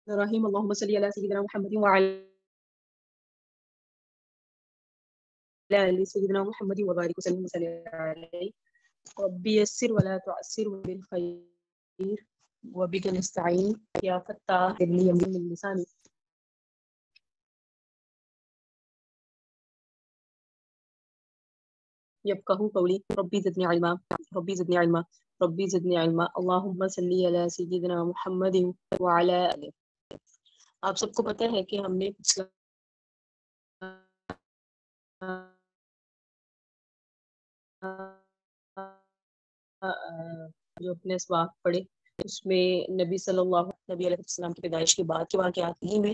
الرحيم اللهم صل على سيدنا محمد وعلى آل سيدنا محمد وبارك وسلم وسلم عليه ربي يسر ولا تعسر بالخير وبك نستعين يا فتاح لي من لساني يفقهوا قولي ربي زدني علما ربي زدني علما ربي زدني علما اللهم صل على سيدنا محمد وعلى آله. آپ سب کو پتہ ہے کہ ہم نے جو اپنے اسباق پڑھے اس میں نبی علیہ السلام کی پیدائش کے بعد کے واقعات ہی میں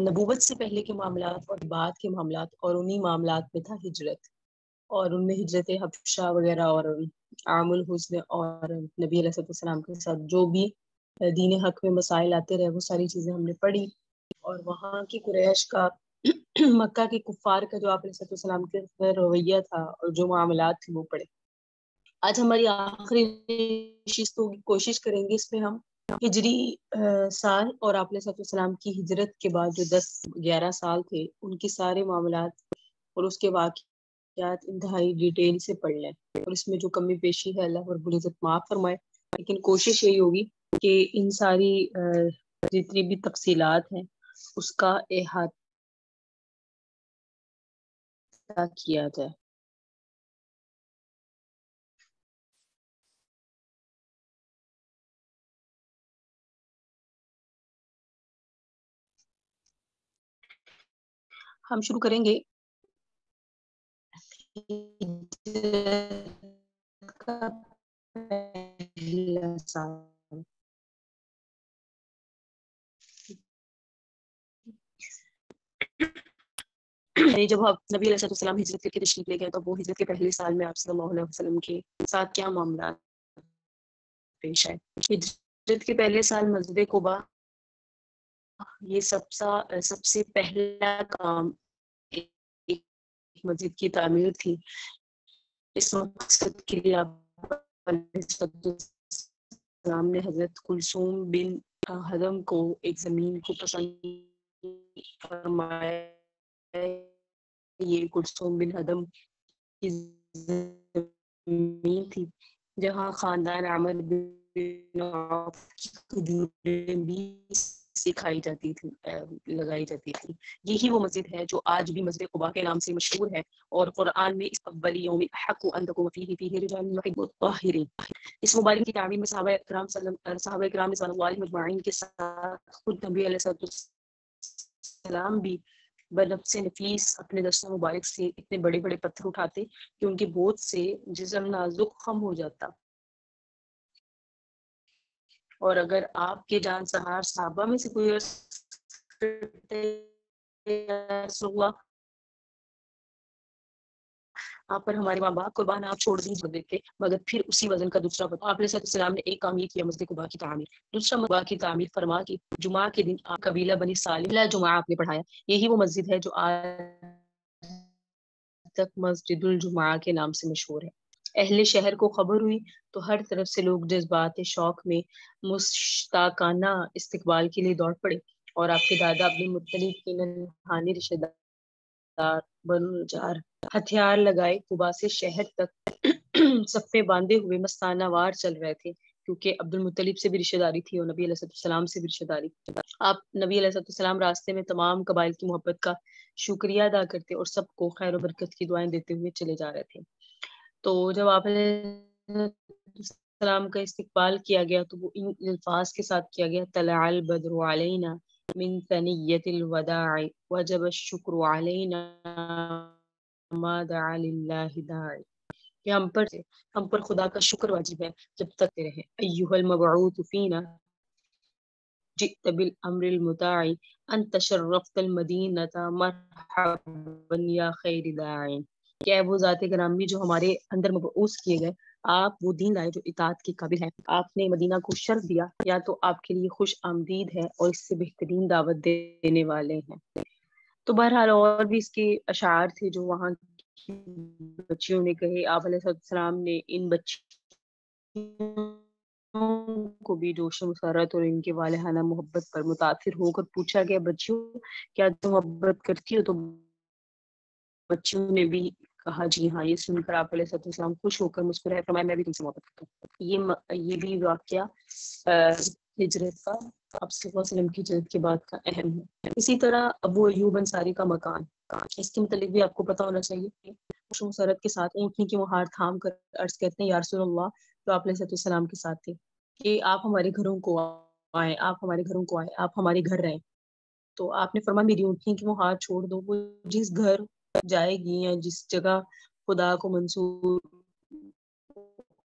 نبوت سے پہلے کے معاملات اور بعد کے معاملات اور انہی معاملات میں تھا ہجرت اور ان میں ہجرت حبشہ وغیرہ اور عام الحزن اور نبی علیہ السلام کے ساتھ جو بھی دین حق میں مسائل آتے رہے وہ ساری چیزیں ہم نے پڑھی اور وہاں کی قریش کا مکہ کے کفار کا جو آپ علیہ السلام کے رویہ تھا اور جو معاملات تھے وہ پڑھے. آج ہماری آخری کوشش کریں گے اس میں ہم ہجری سال اور آپ علیہ السلام کی ہجرت کے بعد جو 10-11 سال تھے ان کے سارے معاملات اور اس کے واقعات انتہائی ڈیٹیل سے پڑھ لیں اور اس میں جو کمی پیشی ہے اللہ رب العزت معاف فرمائے. لیکن کوشش یہی ہوگی کہ ان ساری جتنی بھی تفصیلات ہیں اس کا احاطہ کیا جائے. ہم شروع کریں گے جب آپ نبی علیہ السلام ہجرت کے تشریف لے گئے تو وہ ہجرت کے پہلے سال میں آپ صلی اللہ علیہ وسلم کے ساتھ کیا معاملات پیش آئے. ہجرت کے پہلے سال مسجد قباء یہ سب سے پہلا کام ایک مسجد کی تعمیر تھی. اس مقصد کے لیے آپ السلام نے حضرت کلثوم بن حدم کو ایک زمین کو پسند فرمایا. یہ کلثوم بن حدم کی زمین تھی جہاں خاندان عامر بن عوف کی کھجوریں بھی سکھائی جاتی تھی لگائی جاتی تھی. یہی وہ مسجد ہے جو آج بھی مسجد قباء کے نام سے مشہور ہے اور قرآن میں اس اول یوم احق ان تقوم فیہ رجال یحبون الطاہرین. اس مبارک کی تعمیر میں صحابہ کرام رضوان اللہ علیہم اجمعین کے ساتھ خود نبی علیہ السلام بھی بنفس نفیس اپنے دستوں مبارک سے اتنے بڑے بڑے پتھر اٹھاتے کہ ان کے بوجھ سے جسم نازک خم ہو جاتا. اور اگر آپ کے جان سہار صحابہ میں سے کوئی رسول اللہ آپ پر ہمارے ماں باپ قربان آپ چھوڑ دیتے مگر پھر اسی وزن کا دوسرا آپ علیہ السلام نے ایک کام یہ کیا مسجد قباء کی تعمیر. دوسرا قباء کی تعمیر فرما کہ جمعہ کے دن آپ قبیلہ بنی سالم جمعہ آپ نے پڑھایا. یہی وہ مسجد ہے جو آج تک مسجد الجمعہ کے نام سے مشہور ہے. اہل شہر کو خبر ہوئی تو ہر طرف سے لوگ جذبات شوق میں مشتاقانہ استقبال کے لیے دوڑ پڑے اور آپ کے دادا عبد المطلب کے ننھانے رشتہ دار بنو نجار ہتھیار لگائے قباء سے شہر تک صفے باندھے ہوئے مستانہ وار چل رہے تھے کیونکہ عبد المطلب سے بھی رشتہ داری تھی اور نبی علیہ السلام سے بھی رشتہ داری تھی. آپ نبی علیہ السلام راستے میں تمام قبائل کی محبت کا شکریہ ادا کرتے اور سب کو خیر و برکت کی دعائیں دیتے ہوئے چلے جا رہے تھے. تو جب آپ السلام کا استقبال کیا گیا تو وہ ان الفاظ کے ساتھ کیا گیا طلع البدر علینا من ثنیۃ الوداع وجب الشکر علینا ما دعا للہ داعی کہ ہم پر خدا کا شکر واجب ہے جب تک رہے. ایھا المبعوث فینا جئت بالامر المطاع انت شرفت المدینۃ مرحبا یا خیر داعی. کہ وہ ذات گرامی جو ہمارے اندر مبعوث کیے گئے آپ وہ دین لائے جو اطاعت کے قابل ہے. آپ نے مدینہ کو شرف دیا یا تو آپ کے لیے خوش آمدید ہے اور اس سے بہترین دعوت دینے والے ہیں. تو بہرحال اور بھی اس کے اشعار تھے جو وہاں کی بچیوں نے کہے. آپ علیہ السلام نے ان بچیوں کو بھی جوش مسرت اور ان کے والہانہ محبت پر متاثر ہو کر پوچھا گیا، بچیوں کیا تم محبت کرتی ہو؟ تو بچیوں نے بھی کہا جی ہاں۔ یہ سن کر آپ علیہ السلام خوش ہو کر مسکرائے، فرمایا میں بھی تم سے محبت کرتا ہوں۔ یہ بھی واقعہ ہجرت کا، آپ صلی اللہ علیہ وسلم کی ہجرت کے بعد کا اہم ہے۔ اسی طرح ابو ایوب انصاری کا مکان، اس کے متعلق بھی آپ کو پتہ ہونا چاہیے۔ مسرت کے ساتھ اونٹنی کی وہ ہار تھام کر عرض کرتے ہیں یا رسول اللہ، تو آپ علیہ السلام کے ساتھ تھے کہ آپ ہمارے گھروں کو آئیں، آپ ہمارے گھروں کو آئیں، آپ ہمارے گھر رہیں۔ تو آپ نے فرمایا میری اونٹنی کی وہ ہار چھوڑ دو، وہ جس گھر جائے گی یا جس جگہ خدا کو منظور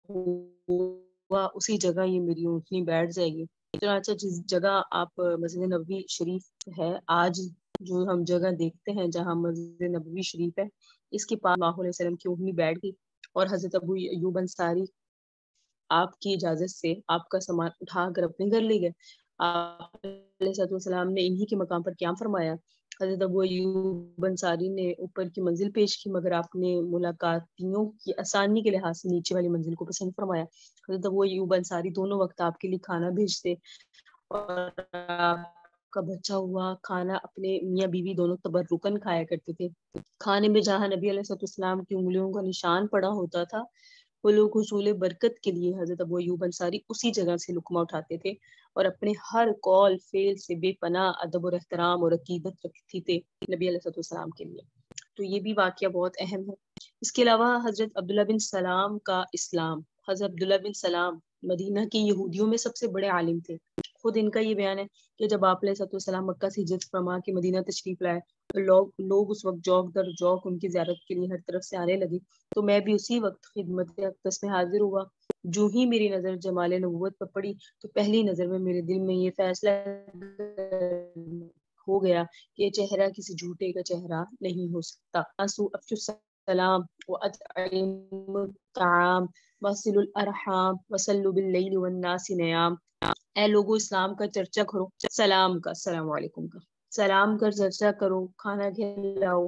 ہوا اسی جگہ یہ میری اونٹنی بیٹھ جائے گی۔ چنانچہ جس جگہ آپ مسجد نبوی شریف ہے آج، جو ہم جگہ دیکھتے ہیں جہاں مسجد نبوی شریف ہے، اس کے پاس صلی اللہ علیہ وسلم کی اونٹنی بیٹھ گئی اور حضرت ابو ایوب انصاری آپ کی اجازت سے آپ کا سامان اٹھا کر اپنے گھر لے گئے۔ آپ علیہ السلام نے انہی کے مقام پر قیام فرمایا۔ حضرت ابو ایوب انصاری نے اوپر کی منزل پیش کی، مگر آپ نے ملاقاتیوں کی آسانی کے لحاظ سے نیچے والی منزل کو پسند فرمایا۔ حضرت ابو ایوب انصاری دونوں وقت آپ کے لیے کھانا بھیجتے اور آپ کا بچا ہوا کھانا اپنے میاں بیوی دونوں تبرکن کھایا کرتے تھے۔ کھانے میں جہاں نبی علیہ السلام کی انگلیوں کا نشان پڑا ہوتا تھا، وہ لوگ حصول برکت کے لیے حضرت ابو ایوب انصاری اسی جگہ سے لقمہ اٹھاتے تھے اور اپنے ہر قول فعل سے بے پناہ ادب اور احترام اور عقیدت رکھتی تھے نبی علیہ السلام کے لیے۔ تو یہ بھی واقعہ بہت اہم ہے۔ اس کے علاوہ حضرت عبداللہ بن سلام کا اسلام۔ حضرت عبداللہ بن سلام مدینہ کے یہودیوں میں سب سے بڑے عالم تھے۔ خود ان کا یہ بیان ہے کہ جب آپ علیہ السلام مکہ سے ہجرت فرما کے مدینہ تشریف لائے تو لوگ اس وقت جوق در جوق ان کی زیارت کے لیے ہر طرف سے آنے لگے، تو میں بھی اسی وقت خدمت اقدس میں حاضر ہوا۔ جو ہی میری نظر جمال نبوت پر پڑی تو پہلی نظر میں میرے دل میں یہ فیصلہ ہو گیا کہ یہ چہرہ کسی جھوٹے کا چہرہ نہیں ہو سکتا۔ افشوا السلام واطعموا الطعام وصلوا الارحام وصلوا باللیل والناس نیام۔ اے لوگو اسلام کا چرچا کرو، سلام کا، السلام علیکم کا سلام کر چرچا کرو، کھانا کھلاؤ،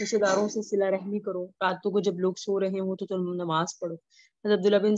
رشتہ داروں سے صلہ رحمی کرو، راتوں کو جب لوگ سو رہے ہوں تو تم نماز پڑھو۔ حضرت عبداللہ بن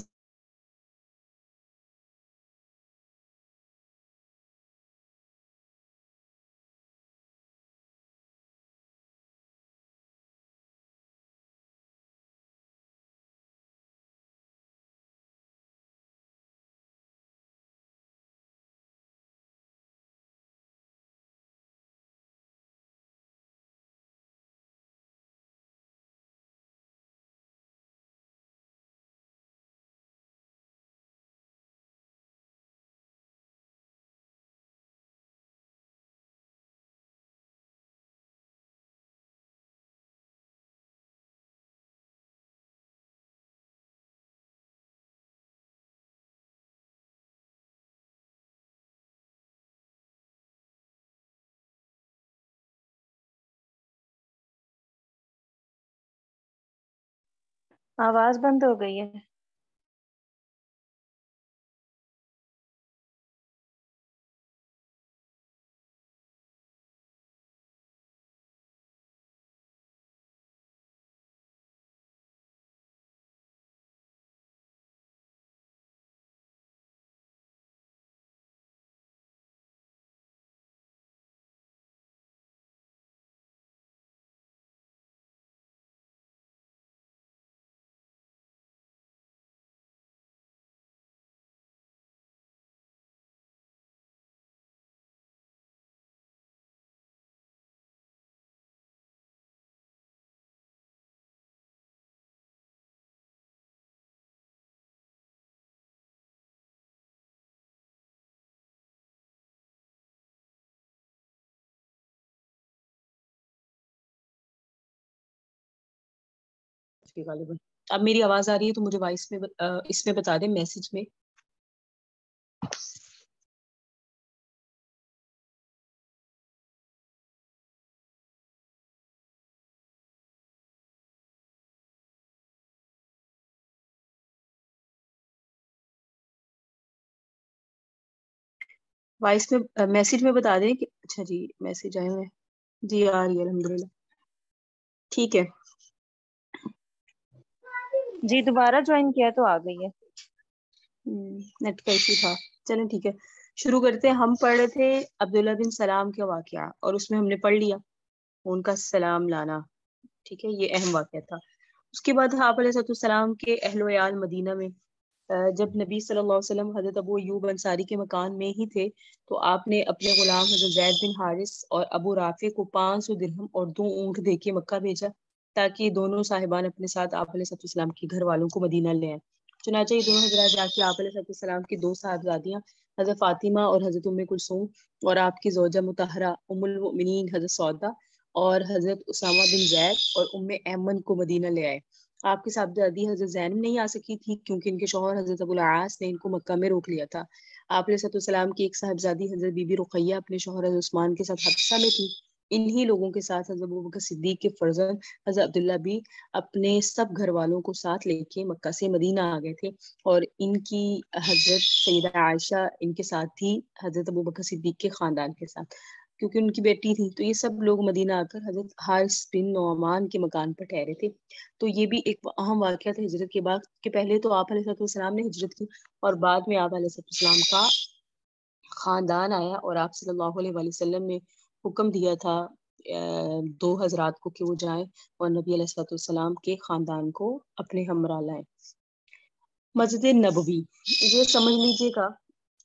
آواز بند ہو گئی ہے۔ اب میری آواز آ رہی ہے تو مجھے وائس میں اس میں بتا دیں، میسج میں۔ وائس میں میسج میں بتا دیں کہ اچھا جی میسج آئے ہوئے جی، آ رہی ہے الحمدللہ، ٹھیک ہے۔ جی دوبارہ جوائن کیا تو آ گئی ہے۔ نیٹ کا ایشو تھا. چلیں ٹھیک ہے, شروع کرتے ہیں. ہم پڑھ رہے تھے عبداللہ بن سلام کا واقعہ, اور اس میں ہم نے پڑھ لیا ان کا سلام لانا. ٹھیک ہے, یہ اہم واقعہ تھا. اس کے بعد آپ علیہ السلام کے اہل و عیال مدینہ میں, جب نبی صلی اللہ علیہ وسلم حضرت ابو ایوب انصاری کے مکان میں ہی تھے, تو آپ نے اپنے غلام حضرت زید بن حارث اور ابو رافع کو 500 درہم اور 2 اونٹ دے کے مکہ بھیجا, تاکہ یہ دونوں صاحبان اپنے ساتھ آپ علیہ السلام کے گھر والوں کو مدینہ لے آئیں. چنانچہ یہ دونوں حضرات جا کے آپ علیہ السلام کی 2 صاحبزادیاں حضرت فاطمہ اور حضرت ام کلثوم, اور آپ کی زوجہ مطہرہ ام المؤمنین حضرت سودا اور حضرت اسامہ بن زید اور ام ایمن کو مدینہ لے آئے. آپ کی صاحبزادی حضرت زینب نہیں آ سکی تھی, کیونکہ ان کے شوہر حضرت ابو العاص نے ان کو مکہ میں روک لیا تھا. آپ علیہ السلام کی ایک صاحبزادی حضرت بی بی رقیہ اپنے شوہر حضرت عثمان کے ساتھ حبشہ میں تھی. انہی لوگوں کے ساتھ حضرت ابوبکر صدیق کے فرزند حضرت عبداللہ بھی اپنے سب گھر والوں کو ساتھ لے کے مکہ سے مدینہ آ گئے تھے, اور ان کی حضرت سیدہ عائشہ ان کے ساتھ تھی, حضرت ابوبکر صدیق کے خاندان کے ساتھ, کیونکہ ان کی بیٹی تھی. تو یہ سب لوگ مدینہ آ کر حضرت حارث بن نعمان کے مکان پر ٹھہرے تھے. تو یہ بھی ایک اہم واقعہ تھا ہجرت کے بعد, کہ پہلے تو آپ علیہ السلام نے ہجرت کی, اور بعد میں آپ علیہ السلام کا خاندان آیا, اور آپ صلی اللہ علیہ وسلم نے حکم دیا تھا 2 حضرات کو کہ وہ جائیں اور نبی علیہ السلام کے خاندان کو اپنے ہمراہ لائیں. مسجد نبوی, یہ سمجھ لیجیے گا,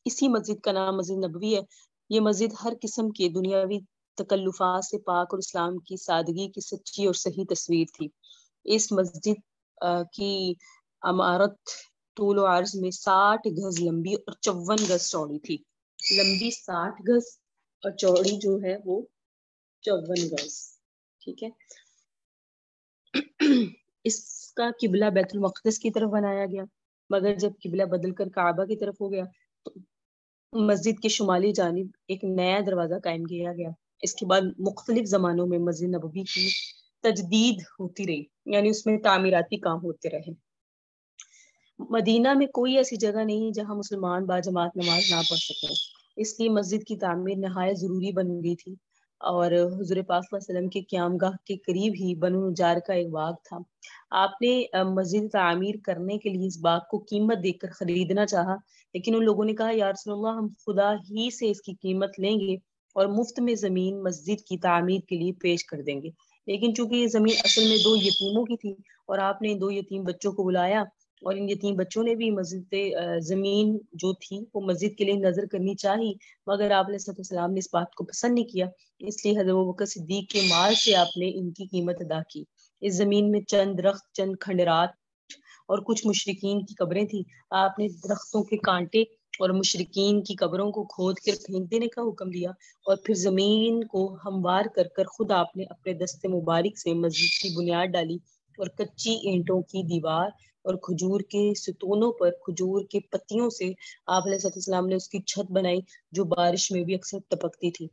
اسی مسجد کا نام مسجد نبوی ہے. یہ مسجد ہر قسم کے دنیاوی تکلفات سے پاک اور اسلام کی سادگی کی سچی اور صحیح تصویر تھی. اس مسجد کی عمارت طول و عرض میں 60 گز لمبی اور 54 گز چوڑی تھی. لمبی 60 گز اور چوڑی جو ہے وہ 54 گز. ٹھیک ہے. اس کا قبلہ بیت المقدس کی طرف بنایا گیا, مگر جب قبلہ بدل کر کعبہ کی طرف ہو گیا تو مسجد کے شمالی جانب ایک نیا دروازہ قائم کیا گیا. اس کے بعد مختلف زمانوں میں مسجد نبوی کی تجدید ہوتی رہی, یعنی اس میں تعمیراتی کام ہوتے رہے. مدینہ میں کوئی ایسی جگہ نہیں جہاں مسلمان باجماعت نماز نہ پڑھ سکیں, اس لیے مسجد کی تعمیر نہایت ضروری بن گئی تھی. اور حضور پاک صلی اللہ علیہ وسلم کے قیام گاہ کے قریب ہی بنو نجار کا ایک باغ تھا. آپ نے مسجد تعمیر کرنے کے لیے اس باغ کو قیمت دے کر خریدنا چاہا, لیکن ان لوگوں نے کہا یا رسول اللہ, ہم خدا ہی سے اس کی قیمت لیں گے اور مفت میں زمین مسجد کی تعمیر کے لیے پیش کر دیں گے. لیکن چونکہ یہ زمین اصل میں 2 یتیموں کی تھی, اور آپ نے 2 یتیم بچوں کو بلایا, اور ان یتیم بچوں نے بھی مسجد زمین جو تھی وہ مسجد کے لیے نظر کرنی چاہی, مگر آپ علیہ السلام نے اس بات کو پسند نہیں کیا, اس لیے حضرت ابوبکر صدیق کے مال سے آپ نے ان کی قیمت ادا کی. اس زمین میں چند درخت, چند کھنڈرات اور کچھ مشرکین کی قبریں تھیں. آپ نے درختوں کے کانٹے اور مشرکین کی قبروں کو کھود کر پھینک دینے کا حکم دیا, اور پھر زمین کو ہموار کر کر خود آپ نے اپنے دست مبارک سے مسجد کی بنیاد ڈالی, اور کچی اینٹوں کی دیوار اور کھجور کے ستونوں پر کھجور کے پتیوں سے آپ علیہ السلام نے اس کی چھت بنائی, جو بارش میں بھی اکثر ٹپکتی تھی.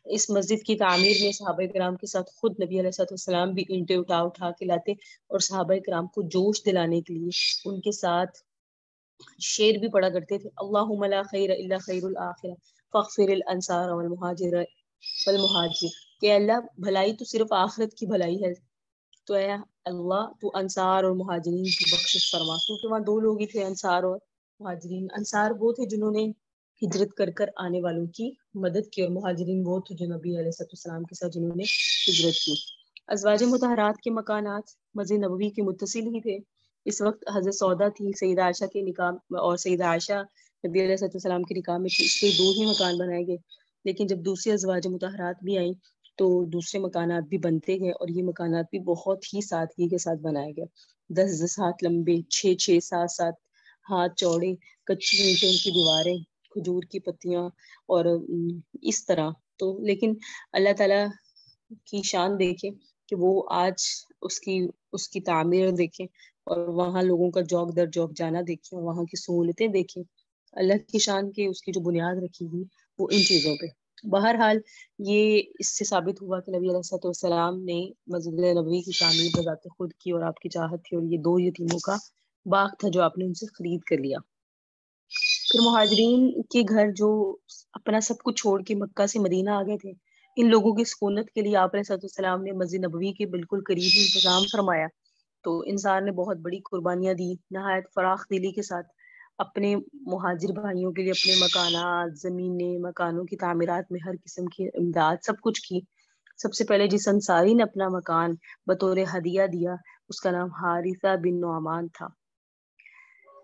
اس مسجد کی تعمیر میں صحابہ کرام کے ساتھ خود نبی علیہ السلام بھی اینٹیں اٹھا کے لاتے, اور صحابہ کرام کو جوش دلانے کے لیے ان کے ساتھ شعر بھی پڑھا کرتے تھے. اللہم لا خیر الا خیر الاخرہ فاغفر الانصار والمہاجر, کہ اللہ بھلائی تو صرف آخرت کی بھلائی ہے, تو اے اللہ تو انصار اور مہاجرین کی بخشش فرما. کیونکہ وہاں 2 لوگ ہی تھے, انصار اور مہاجرین. انصار وہ تھے جنہوں نے ہجرت کر کر آنے والوں کی مدد کی, اور مہاجرین وہ تھے جو نبی علیہ السلام کے ساتھ جنہوں نے ہجرت کی. ازواج مطہرات کے مکانات مسجد نبوی کے متصل ہی تھے. اس وقت حضرت سودا تھی, سیدہ عائشہ کے نکاح, اور سیدہ عائشہ نبی علیہ السلام کے نکاح میں تھی, اس لیے 2 ہی مکان بنائے گئے. لیکن جب دوسری ازواج مطہرات بھی آئیں تو دوسرے مکانات بھی بنتے گئے, اور یہ مکانات بھی بہت ہی سادگی کے ساتھ بنائے گئے. 10 ہاتھ لمبے, 6 7 ہاتھ چوڑے, کچی اینٹوں کی دیواریں, کھجور کی پتیاں, اور اس طرح. تو لیکن اللہ تعالی کی شان دیکھیں کہ وہ آج اس کی تعمیر دیکھیں, اور وہاں لوگوں کا جوق در جوق جانا دیکھیں, وہاں کی سہولتیں دیکھیں. اللہ کی شان کے اس کی جو بنیاد رکھی ہوئی وہ ان چیزوں پہ. بہرحال یہ اس سے ثابت ہوا کہ نبی علیہ السلام نے مسجد نبوی کی تعمیر بذات خود کی, اور آپ کی چاہت تھی, اور یہ 2 یتیموں کا باغ تھا جو آپ نے ان سے خرید کر لیا. پھر مہاجرین کے گھر جو اپنا سب کچھ چھوڑ کے مکہ سے مدینہ آ گئے تھے, ان لوگوں کی سکونت کے لیے آپ علیہ السلام نے مسجد نبوی کے بالکل قریب ہی انتظام فرمایا. تو انسان نے بہت بڑی قربانیاں دی, نہایت فراخ دلی کے ساتھ. اپنے مہاجر بھائیوں کے لیے اپنے مکانات، زمینیں، مکانوں کی تعمیرات میں ہر قسم کی امداد سب کچھ کی۔ سب سے پہلے جس انصاری نے اپنا مکان بطور ہدیہ دیا اس کا نام حارثہ بن نعمان تھا۔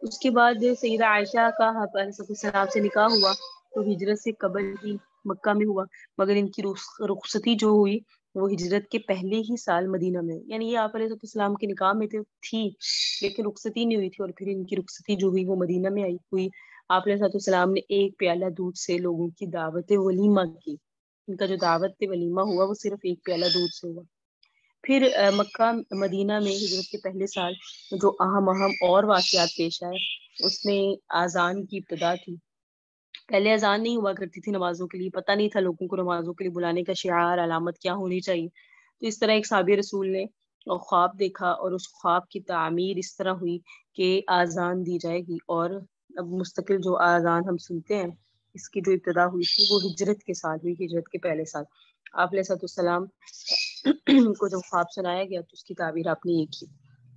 اس کے بعد سیدہ عائشہ کا حضرت علیہ السلام سے نکاح ہوا تو ہجرت سے قبل ہی مکہ میں ہوا، مگر ان کی رخصتی جو ہوئی وہ ہجرت کے پہلے ہی سال مدینہ میں، یعنی یہ آپ علیہ السلام کے نکاح میں تھی لیکن رخصتی نہیں ہوئی تھی، اور پھر ان کی رخصتی جو ہوئی وہ مدینہ میں ہوئی۔ آپ علیہ السلام نے ایک پیالہ دودھ سے لوگوں کی دعوت ولیمہ کی۔ ان کا جو دعوت ولیمہ ہوا وہ صرف ایک پیالہ دودھ سے ہوا۔ پھر مکہ مدینہ میں ہجرت کے پہلے سال جو اہم اور واقعات پیش آئے اس میں اذان کی ابتدا تھی۔ پہلے اذان نہیں ہوا کرتی تھی نمازوں کے لیے، پتہ نہیں تھا لوگوں کو نمازوں کے لیے بلانے کا شعار علامت کیا ہونی چاہیے۔ تو اس طرح ایک صحابی رسول نے خواب دیکھا اور اس خواب کی تعمیر اس طرح ہوئی کہ اذان دی جائے گی، اور اب مستقل جو اذان ہم سنتے ہیں اس کی جو ابتدا ہوئی تھی وہ ہجرت کے سال ہوئی، ہجرت کے پہلے سال۔ آپ علیہ السلام کو جو خواب سنایا گیا تو اس کی تعبیر آپ نے یہ کی۔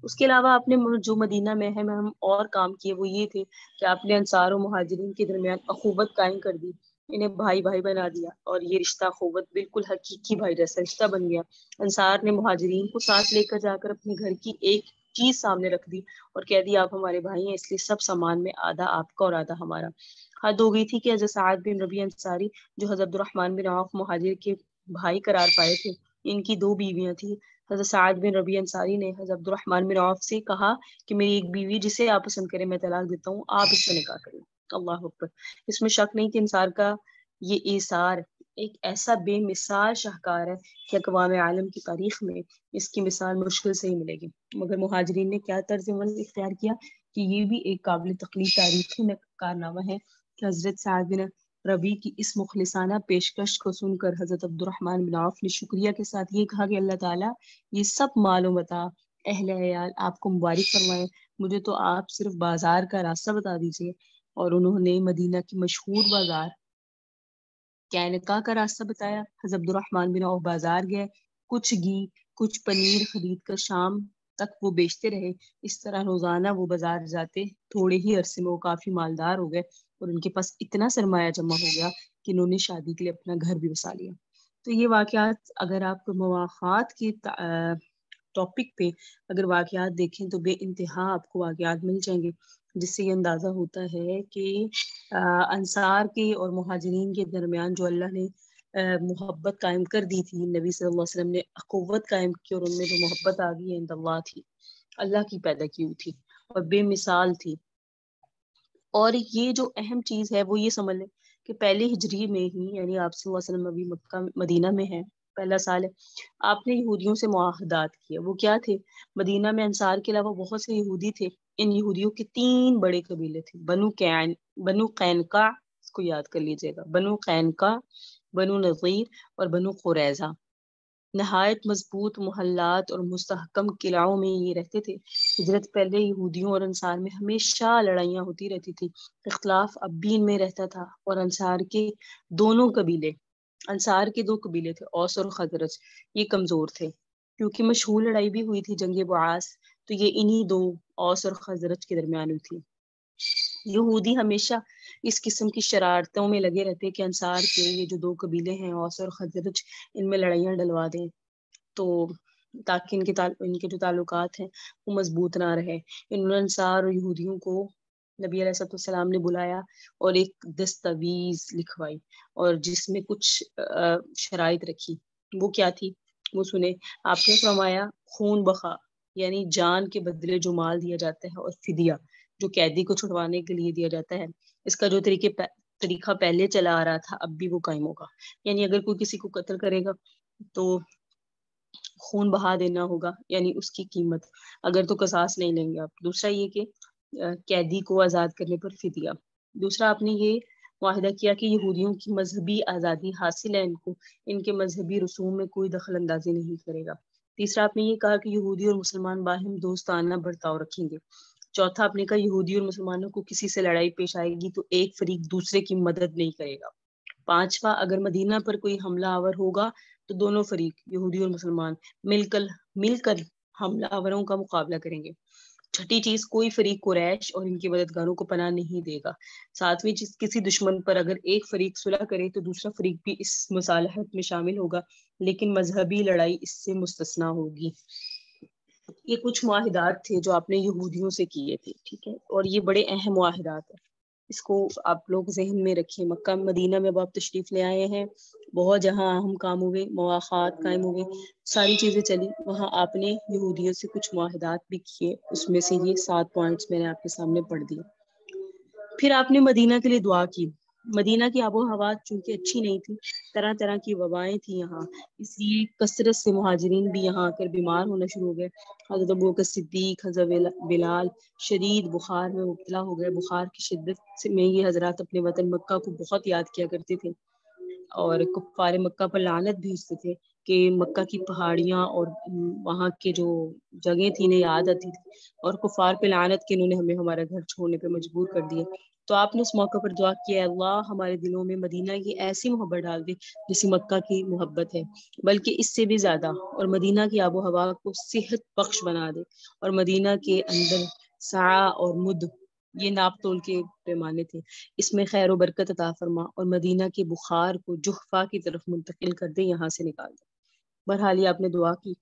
اس کے علاوہ آپ نے جو مدینہ میں ہم اور کام کیے وہ یہ تھے کہ آپ نے انصار و مہاجرین کے درمیان اخوت قائم کر دی، انہیں بھائی بھائی بنا دیا، اور یہ رشتہ اخوت بالکل حقیقی بھائی جیسا رشتہ بن گیا۔ انصار نے مہاجرین کو ساتھ لے کر جا کر اپنے گھر کی ایک چیز سامنے رکھ دی اور کہہ دیا آپ ہمارے بھائی ہیں، اس لیے سب سامان میں آدھا آپ کا اور آدھا ہمارا۔ حد ہو گئی تھی کہ حضرت سعد بن ربیع انصاری جو حضرت عبدالرحمن بن عوف مہاجر کے بھائی قرار پائے تھے، ان کی 2 بیویاں تھیں۔ حضرت سعد بن ربیع انصاری نے حضرت عبدالرحمن بن عوف سے کہا کہ میری ایک بیوی جسے آپ پسند کریں میں طلاق دیتا ہوں، آپ اس سے نکاح کریں۔ اللہ اکبر۔ اس میں شک نہیں کہ انصار کا یہ ایثار ایک ایسا بے مثال شاہکار ہے کہ اقوام عالم کی تاریخ میں اس کی مثال مشکل سے ہی ملے گی۔ مگر مہاجرین نے کیا طرز عمل اختیار کیا کہ یہ بھی ایک قابل تقلید تاریخی کارنامہ ہے کہ حضرت سعد بن ربیع کی اس مخلصانہ پیشکش کو سن کر حضرت عبدالرحمن بن عوف نے شکریہ کے ساتھ یہ کہا کہ اللہ تعالیٰ یہ سب مال و متاع اہل عیال آپ کو مبارک فرمائے، مجھے تو آپ صرف بازار کا راستہ بتا دیجیے۔ اور انہوں نے مدینہ کی مشہور بازار کینکا کا راستہ بتایا۔ حضرت عبدالرحمن بن عوف بازار گئے، کچھ گھی کچھ پنیر خرید کر شام تک وہ بیچتے رہے۔ اس طرح روزانہ وہ بازار جاتے، تھوڑے ہی عرصے میں وہ کافی مالدار ہو گئے اور ان کے پاس اتنا سرمایہ جمع ہو گیا کہ انہوں نے شادی کے لیے اپنا گھر بھی بسا لیا۔ تو یہ واقعات اگر آپ مواخات کے ٹاپک پہ اگر واقعات دیکھیں تو بے انتہا آپ کو واقعات مل جائیں گے، جس سے یہ اندازہ ہوتا ہے کہ انصار کے اور مہاجرین کے درمیان جو اللہ نے محبت قائم کر دی تھی، نبی صلی اللہ علیہ وسلم نے اخوت قائم کی اور ان میں جو محبت آ گئی عند اللہ تھی، اللہ کی پیدا کی ہوئی تھی اور بے مثال تھی۔ اور یہ جو اہم چیز ہے وہ یہ سمجھ لیں کہ پہلے ہجری میں ہی، یعنی آپ صلی اللہ علیہ وسلم ابھی مکہ مدینہ میں ہے، پہلا سال ہے، آپ نے یہودیوں سے معاہدات کیے۔ وہ کیا تھے؟ مدینہ میں انصار کے علاوہ بہت سے یہودی تھے۔ ان یہودیوں کے 3 بڑے قبیلے تھے، بنو قینقاع، اس کو یاد کر لیجئے گا، بنو قینقاع، بنو نضیر اور بنو قریظہ۔ نہایت مضبوط محلات اور مستحکم قلعوں میں یہ رہتے تھے۔ ہجرت پہلے یہودیوں اور انصار میں ہمیشہ لڑائیاں ہوتی رہتی تھی، اختلاف اب بھی ان میں رہتا تھا، اور انصار کے 2 قبیلے، انصار کے 2 قبیلے تھے اوس اور خزرج، یہ کمزور تھے کیونکہ مشہور لڑائی بھی ہوئی تھی جنگ بعاث، تو یہ انہی 2 اوس اور خزرج کے درمیان ہوئی تھی۔ یہودی ہمیشہ اس قسم کی شرارتوں میں لگے رہتے کہ انصار کے یہ جو 2 قبیلے ہیں اوس اور خزرج، ان میں لڑائیاں ڈلوا دیں تو تاکہ ان کے جو تعلقات ہیں وہ مضبوط نہ رہے۔ انہوں نے انصار اور یہودیوں کو نبی علیہ السلام نے بلایا اور ایک دستاویز لکھوائی اور جس میں کچھ شرائط رکھی۔ وہ کیا تھی وہ سنیں۔ آپ نے فرمایا خون بخا، یعنی جان کے بدلے جو مال دیا جاتا ہے، اور فدیہ جو قیدی کو چھڑوانے کے لیے دیا جاتا ہے، اس کا جو طریقہ پہلے چلا آ رہا تھا اب بھی وہ قائم ہوگا۔ یعنی اگر کوئی کسی کو قتل کرے گا تو خون بہا دینا ہوگا، یعنی اس کی قیمت، اگر تو قصاص نہیں لیں گے آپ۔ دوسرا یہ کہ قیدی کو آزاد کرنے پر فدیہ۔ دوسرا آپ نے یہ معاہدہ کیا کہ یہودیوں کی مذہبی آزادی حاصل ہے، ان کو ان کے مذہبی رسوم میں کوئی دخل اندازی نہیں کرے گا۔ تیسرا آپ نے یہ کہا کہ یہودی اور مسلمان باہم دوستانہ برتاؤ رکھیں گے۔ چوتھا آپ نے کہا یہودی اور مسلمانوں کو کسی سے لڑائی پیش آئے گی تو ایک فریق دوسرے کی مدد نہیں کرے گا۔ پانچواں، اگر مدینہ پر کوئی حملہ آور ہوگا تو دونوں فریق یہودی اور مسلمان مل کر حملہ آوروں کا مقابلہ کریں گے۔ چھٹی چیز، کوئی فریق قریش اور ان کے مددگاروں کو پناہ نہیں دے گا۔ ساتویں چیز، کسی دشمن پر اگر ایک فریق صلح کرے تو دوسرا فریق بھی اس مصالحت میں شامل ہوگا، لیکن مذہبی لڑائی اس سے مستثنا ہوگی۔ یہ کچھ معاہدات تھے جو آپ نے یہودیوں سے کیے تھے، ٹھیک ہے، اور یہ بڑے اہم معاہدات ہیں، اس کو آپ لوگ ذہن میں رکھیں۔ مکہ مدینہ میں اب آپ تشریف لے آئے ہیں، بہت جہاں اہم کام ہوئے، مواخات قائم ہوئے، ساری چیزیں چلی، وہاں آپ نے یہودیوں سے کچھ معاہدات بھی کیے، اس میں سے یہ 7 پوائنٹس میں نے آپ کے سامنے پڑھ دیے۔ پھر آپ نے مدینہ کے لیے دعا کی۔ مدینہ کی آب و ہوا چونکہ اچھی نہیں تھی، طرح طرح کی وبائیں تھیں یہاں، اس لیے کثرت سے مہاجرین بھی یہاں آ کر بیمار ہونا شروع ہو گئے۔ حضرت ابوبکر صدیق، حضرت بلال شدید بخار میں مبتلا ہو گئے۔ بخار کی شدت میں یہ حضرات اپنے وطن مکہ کو بہت یاد کیا کرتے تھے اور کفار مکہ پر لعنت بھیجتے تھے کہ مکہ کی پہاڑیاں اور وہاں کے جو جگہیں تھیں انہیں یاد آتی تھی، اور کفار پہ لعنت کہ انہوں نے ہمیں ہمارا گھر چھوڑنے پہ مجبور کر دیا۔ تو آپ نے اس موقع پر دعا کیا، اللہ ہمارے دلوں میں مدینہ کی ایسی محبت ڈال دے جیسی مکہ کی محبت ہے، بلکہ اس سے بھی زیادہ، اور مدینہ کی آب و ہوا کو صحت بخش بنا دے، اور مدینہ کے اندر سعا اور مد، یہ ناپ تول کے پیمانے تھے، اس میں خیر و برکت عطا فرما، اور مدینہ کے بخار کو جحفہ کی طرف منتقل کر دے، یہاں سے نکال دے۔ بہرحال آپ نے دعا کی۔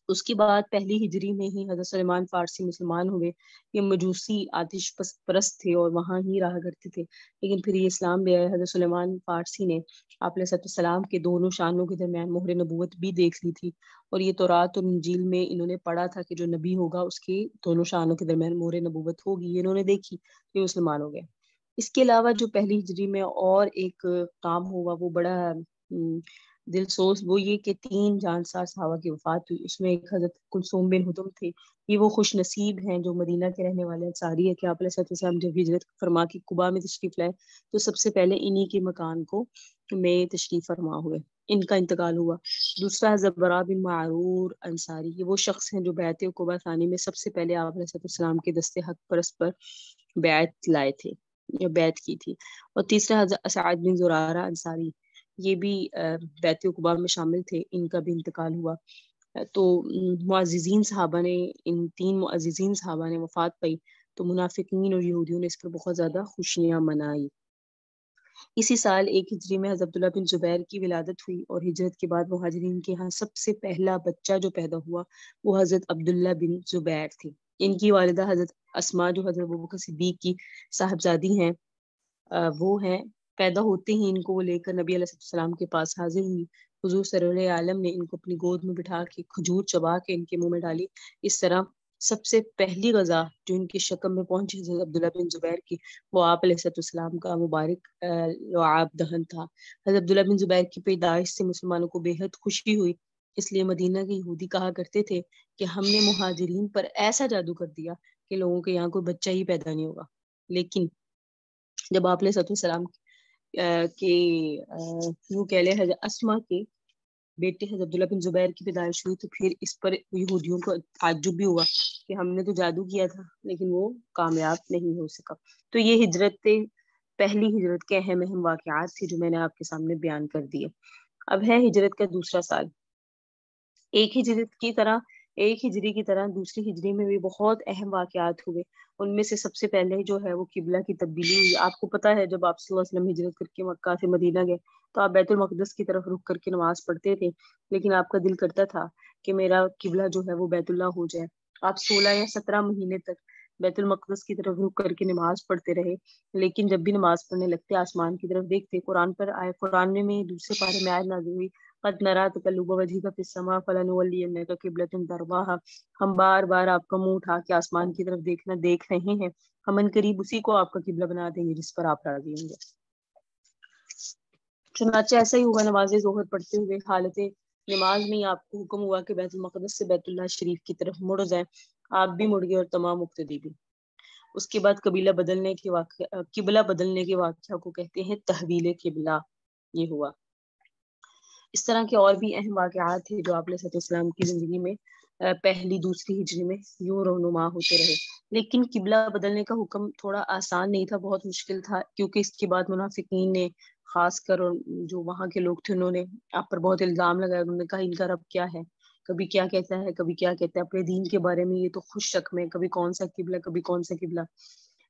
اس کے بعد پہلی ہجری میں ہی حضرت سلیمان فارسی مسلمان ہوئے۔ یہ مجوسی آتش پرست تھے اور وہاں ہی رہا کرتے تھے، لیکن پھر یہ اسلام لے آئے۔ حضرت سلیمان فارسی نے آپ علیہ السلام کے دونوں شانوں کے درمیان مہر نبوت بھی دیکھ لی تھی، اور یہ تورات اور انجیل میں انہوں نے پڑھا تھا کہ جو نبی ہوگا اس کے دونوں شانوں کے درمیان مہر نبوت ہوگی، یہ انہوں نے دیکھی، یہ مسلمان ہو گئے۔ اس کے علاوہ جو پہلی ہجری میں اور ایک کام ہوا وہ بڑا دل سوز، وہ یہ کہ 3 جانسار صحابہ کی وفات ہوئی، اس میں ایک حضرت کلثوم بن ہدم تھے۔ یہ وہ خوش نصیب ہیں جو مدینہ کے رہنے والے انصاری ہے کہ آپ علیہ السلام جب ہجرت فرما کے قباء میں تشریف لائے تو سب سے پہلے انہی کے مکان کو میں تشریف فرما ہوئے، ان کا انتقال ہوا۔ دوسرا حضرت برا بن معرور انصاری، یہ وہ شخص ہیں جو بیعت قباء ثانی میں سب سے پہلے آپ علیہ السلام کے دستے حق پرست پر بیعت لائے تھے یا بیعت کی تھی۔ اور تیسرا حضرت اسعد بن زرارہ انصاری، یہ بھی بیعت قباء میں شامل تھے، ان کا بھی انتقال ہوا۔ تو معززین صحابہ نے، ان 3 معززین صحابہ نے وفات پائی، تو منافقین اور یہودیوں نے اس پر بہت زیادہ خوشیاں منائی۔ اسی سال 1 ہجری میں حضرت عبداللہ بن زبیر کی ولادت ہوئی، اور ہجرت کے بعد مہاجرین کے ہاں سب سے پہلا بچہ جو پیدا ہوا وہ حضرت عبداللہ بن زبیر تھی۔ ان کی والدہ حضرت اسماء جو حضرت ابوبکر صدیق کی صاحبزادی ہیں، وہ ہیں، پیدا ہوتے ہی ان کو وہ لے کر نبی علیہ السلام کے پاس حاضر ہوئی۔ حضور صلی اللہ علیہ وسلم نے ان کو اپنی گود میں بٹھا کے کھجور چبا کے ان کے منہ میں ڈالی۔ اس طرح سب سے پہلی غذا جو ان کی شکم میں پہنچی حضرت عبداللہ بن زبیر کی، وہ آپ علیہ السلام کا مبارک لعاب دہن تھا۔ حضرت عبداللہ بن زبیر کی پیدائش سے مسلمانوں کو بے حد خوشی ہوئی، اس لیے مدینہ کے یہودی کہا کرتے تھے کہ ہم نے مہاجرین پر ایسا جادو کر دیا کہ لوگوں کے یہاں کوئی بچہ ہی پیدا نہیں ہوگا۔ لیکن جب آپ علیہ السلام کے یوں کہہ لیں حضرت اسماء کے بیٹے حضرت عبداللہ بن زبیر کی پیدائش ہوئی تو پھر اس پر یہودیوں کو تعجب بھی ہوا کہ ہم نے تو جادو کیا تھا لیکن وہ کامیاب نہیں ہو سکا۔ تو یہ ہجرت، پہلی ہجرت کے اہم واقعات تھے جو میں نے آپ کے سامنے بیان کر دیے۔ اب ہے ہجرت کا دوسرا سال۔ ایک ہجری کی طرح دوسری ہجری میں بھی بہت اہم واقعات ہوئے۔ ان میں سے سب سے پہلے جو ہے وہ قبلہ کی تبدیلی ہوئی۔ آپ کو پتا ہے جب آپ صلی اللہ علیہ وسلم ہجرت کر کے مکہ سے مدینہ گئے تو آپ بیت المقدس کی طرف رخ کر کے نماز پڑھتے تھے، لیکن آپ کا دل کرتا تھا کہ میرا قبلہ جو ہے وہ بیت اللہ ہو جائے۔ آپ 16 یا 17 مہینے تک بیت المقدس کی طرف رخ کر کے نماز پڑھتے رہے، لیکن جب بھی نماز پڑھنے لگتے آسمان کی طرف دیکھتے، قرآن میں دوسرے پارے میں آیت نازل ہوئی، قد نرى تقلب وجهك في السماء فلنولينك قبلة ترضاها، ہم بار بار آپ کا منہ اٹھا کے آسمان کی طرف دیکھ رہے ہیں، ہم ان قریب اسی کو آپ کا قبلہ بنا دیں گے جس پر آپ راضی ہوں گے۔ چنانچہ ایسا ہی ہوا، نماز ظہر پڑھتے ہوئے حالت نماز میں آپ کو حکم ہوا کہ بیت المقدس سے بیت اللہ شریف کی طرف مڑ جائیں۔ آپ بھی مڑ گئے اور تمام مقتدی بھی۔ اس کے بعد قبلہ بدلنے کے واقعہ کو کہتے ہیں تحویل قبلہ، یہ ہوا۔ اس طرح کے اور بھی اہم واقعات تھے جو آپ علیہ السلام کی زندگی میں پہلی دوسری ہجری میں یوں رونما ہوتے رہے۔ لیکن قبلہ بدلنے کا حکم تھوڑا آسان نہیں تھا، بہت مشکل تھا، کیونکہ اس کے بعد منافقین نے، خاص کر جو وہاں کے لوگ تھے، انہوں نے آپ پر بہت الزام لگایا، انہوں نے کہا ان کا رب کیا ہے، کبھی کیا کہتا ہے کبھی کیا کہتا ہے اپنے دین کے بارے میں، یہ تو خوش شک میں، کبھی کون سا قبلہ کبھی کون سا قبلہ.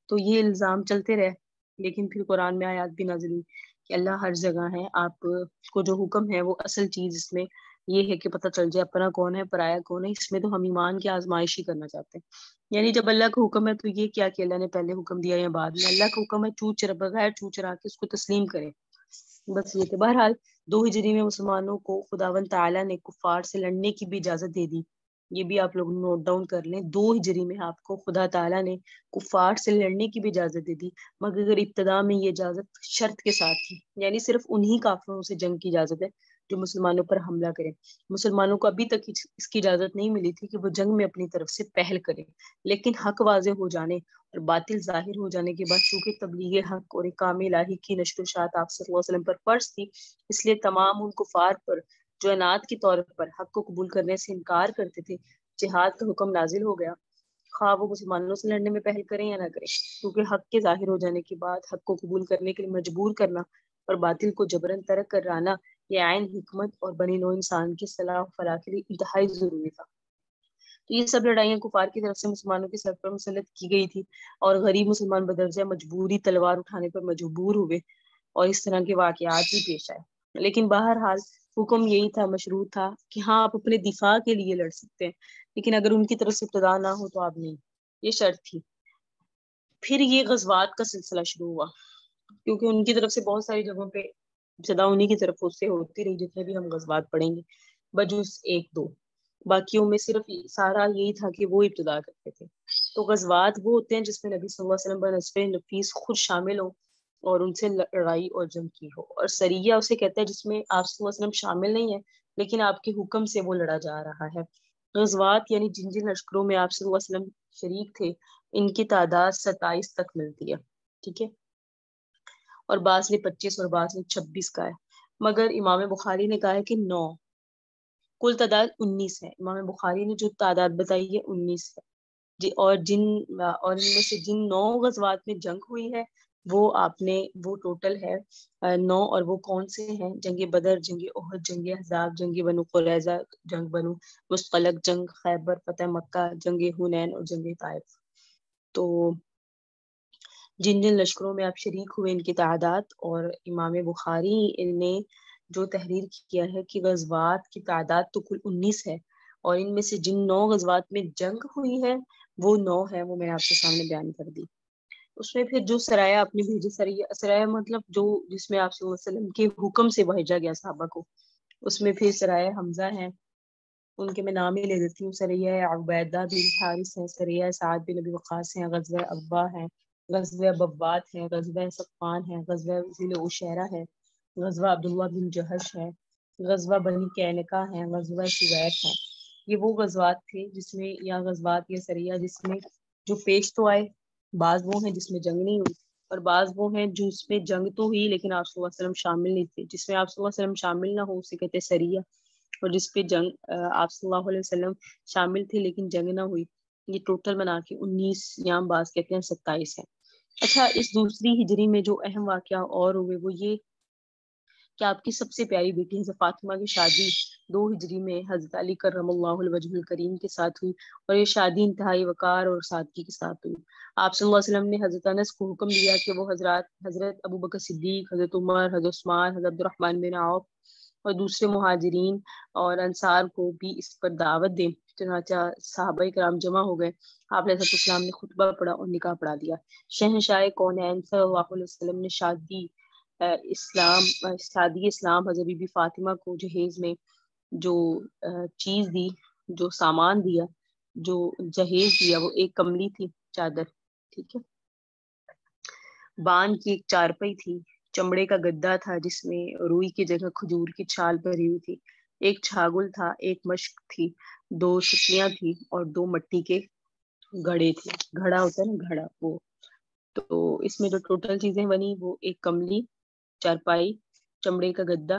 تو یہ الزام چلتے رہے. لیکن پھر قرآن میں آیات بھی نازل ہوئی کہ اللہ ہر جگہ ہے، آپ کو جو حکم ہے وہ اصل چیز اس میں یہ ہے کہ پتہ چل جائے اپنا کون ہے پرایا کون ہے. اس میں تو ہم ایمان کی آزمائش ہی کرنا چاہتے ہیں. یعنی جب اللہ کا حکم ہے تو یہ کیا کہ اللہ نے پہلے حکم دیا یا بعد میں؟ اللہ کا حکم ہے بغیر چو چرا کے اس کو تسلیم کرے. بس یہ تھے. بہرحال 2 ہجری میں مسلمانوں کو خداوند تعالیٰ نے کفار سے لڑنے کی بھی اجازت دے دی. یہ بھی آپ لوگ نوٹ ڈاؤن کر لیں. 2 ہجری میں آپ کو خدا تعالیٰ نے کفار سے لڑنے کی بھی اجازت دے دی، مگر ابتدا میں یہ اجازت شرط کے ساتھ تھی. یعنی صرف انہی کافروں سے جنگ کی اجازت ہے جو مسلمانوں پر حملہ کریں. مسلمانوں کو ابھی تک اس کی اجازت نہیں ملی تھی کہ وہ جنگ میں اپنی طرف سے پہل کریں. لیکن حق واضح ہو جانے اور باطل ظاہر ہو جانے کے بعد چونکہ تبلیغ حق اور اقام الہی کی نشر و اشاعت آپ صلی اللہ علیہ وسلم پر فرض تھی، اس لیے تمام ان کفار پر جو انات کے طور پر حق کو قبول کرنے سے انکار کرتے تھے، جہاد کا حکم نازل ہو گیا، خواہ وہ مسلمانوں سے لڑنے میں پہل کریں یا نہ کریں. کیونکہ حق کے ظاہر ہو جانے کے بعد حق کو قبول کرنے کے لیے مجبور کرنا اور باطل کو جبرن ترک کرانا یہ عین حکمت اور بنی نوع انسان کی صلاح و فلاح کے لیے انتہائی ضروری تھا. تو یہ سب لڑائیاں کفار کی طرف سے مسلمانوں کے سر پر مسلط کی گئی تھی اور غریب مسلمان بدرجہ مجبوری تلوار اٹھانے پر مجبور ہوئے اور اس طرح کے واقعات بھی پیش آئے. لیکن بہرحال حکم یہی تھا، مشروط تھا کہ ہاں آپ اپنے دفاع کے لیے لڑ سکتے ہیں، لیکن اگر ان کی طرف سے ابتدا نہ ہو تو آپ نہیں. یہ شرط تھی. پھر یہ غزوات کا سلسلہ شروع ہوا، کیونکہ ان کی طرف سے بہت ساری جگہوں پہ ابتدا انہی کی طرف سے ہوتی رہی. جتنے بھی ہم غزوات پڑھیں گے بجز 1-2، باقیوں میں صرف سارا یہی تھا کہ وہ ابتدا کرتے تھے. تو غزوات وہ ہوتے ہیں جس میں نبی صلی اللہ علیہ وسلم بنصب نفیس خود شامل ہوں اور ان سے لڑائی اور جنگ کی ہو. اور سریہ اسے کہتا ہے جس میں آپ صلی اللہ علیہ وسلم شامل نہیں ہے لیکن آپ کے حکم سے وہ لڑا جا رہا ہے. غزوات یعنی جن جن لشکروں میں آپ صلی اللہ علیہ وسلم شریک تھے ان کی تعداد 27 تک ملتی ہے. ٹھیک ہے، اور بعض نے 25 اور بعض نے 26 کا ہے. مگر امام بخاری نے کہا ہے کہ 9، کل تعداد 19 ہے. امام بخاری نے جو تعداد بتائی ہے 19 ہے. اور ان میں سے جن 9 غزوات میں جنگ ہوئی ہے وہ ٹوٹل ہے 9. اور وہ کون سے ہیں؟ جنگ بدر، جنگ احد، جنگ احزاب، جنگ بنو قریظہ، جنگ بنو مصطلق، جنگ خیبر، فتح مکہ، جنگ حنین اور جنگ طائف. تو جن جن لشکروں میں آپ شریک ہوئے ان کی تعداد، اور امام بخاری نے جو تحریر کیا ہے کہ غزوات کی تعداد تو کل 19 ہے اور ان میں سے جن 9 غزوات میں جنگ ہوئی ہے وہ 9 ہے. وہ میں نے آپ کے سامنے بیان کر دی. اس میں پھر جو سرایا اپنی بھیجی، سرایا مطلب جو جس میں آپ صلی اللہ علیہ وسلم کے حکم سے بھیجا گیا صحابہ کو، اس میں پھر سرایا حمزہ ہیں، ان کے میں نام ہی لے دیتی ہوں. سریہ عبیدہ بن حارث ہے، سریہ سعد بن ابی وقاص ہیں، غزوہ ابا ہے، غزوہ بوات ہے، غزوہ صفان ہے، غزوہ ذی العشیرہ ہے، غزوہ عبداللہ بن جہش ہے، غزوہ بنی کینکا ہے، غزوہ شویت ہے. یہ وہ غزوات تھے جس میں، یا غزوات یا سریہ جس میں جو پیش تو آئے. بعض وہ ہیں جس میں جنگ نہیں ہوئی اور بعض وہ ہیں جس میں جنگ تو ہوئی لیکن آپ صلی اللہ علیہ وسلم شامل نہیں تھے. جس میں آپ صلی اللہ علیہ وسلم شامل نہ ہو اسے کہتے ہیں سریہ، اور جس پہ جنگ آپ صلی اللہ علیہ وسلم شامل تھے لیکن جنگ نہ ہوئی. یہ ٹوٹل بنا کے 19 یا بعض کہتے ہیں 27 ہے. اچھا، اس دوسری ہجری میں جو اہم واقعہ اور ہوئے وہ یہ کہ آپ کی سب سے پیاری بیٹی حضرت فاطمہ کی شادی 2 ہجری میں حضرت علی کرم اللہ الوجہ الکریم کے ساتھ ہوئی، اور یہ شادی انتہائی وقار اور سادگی کے ساتھ ہوئی. آپ صلی اللہ علیہ وسلم نے حضرت انس کو حکم دیا کہ وہ حضرت ابوبکر صدیق، حضرت عمر، حضرت عثمان، حضرت عبدالرحمن بن عوف اور دوسرے مہاجرین اور انصار کو بھی اس پر دعوت دیں. چنانچہ صحابہ کرام جمع ہو گئے. آپ علیہ السلام نے خطبہ پڑھا اور نکاح پڑھا دیا. شہنشاہ کونین صلی اللہ علیہ وسلم نے شادی اسلام حضرت بی بی فاطمہ کو جہیز میں جو چیز دی، جو سامان دیا، جو جہیز دیا، وہ ایک کملی تھی، چادر. ٹھیک ہے، بان کی ایک چارپائی تھی، چمڑے کا گدا تھا جس میں روئی کی جگہ کھجور کی چھال بھری ہوئی تھی، ایک چھاگل تھا، ایک مشک تھی، 2 سکیاں تھی اور 2 مٹی کے گھڑے تھے. گھڑا ہوتا ہے نا، گھڑا وہ. تو اس میں جو ٹوٹل چیزیں بنی وہ ایک کملی، چارپائی، چمڑے کا گدا،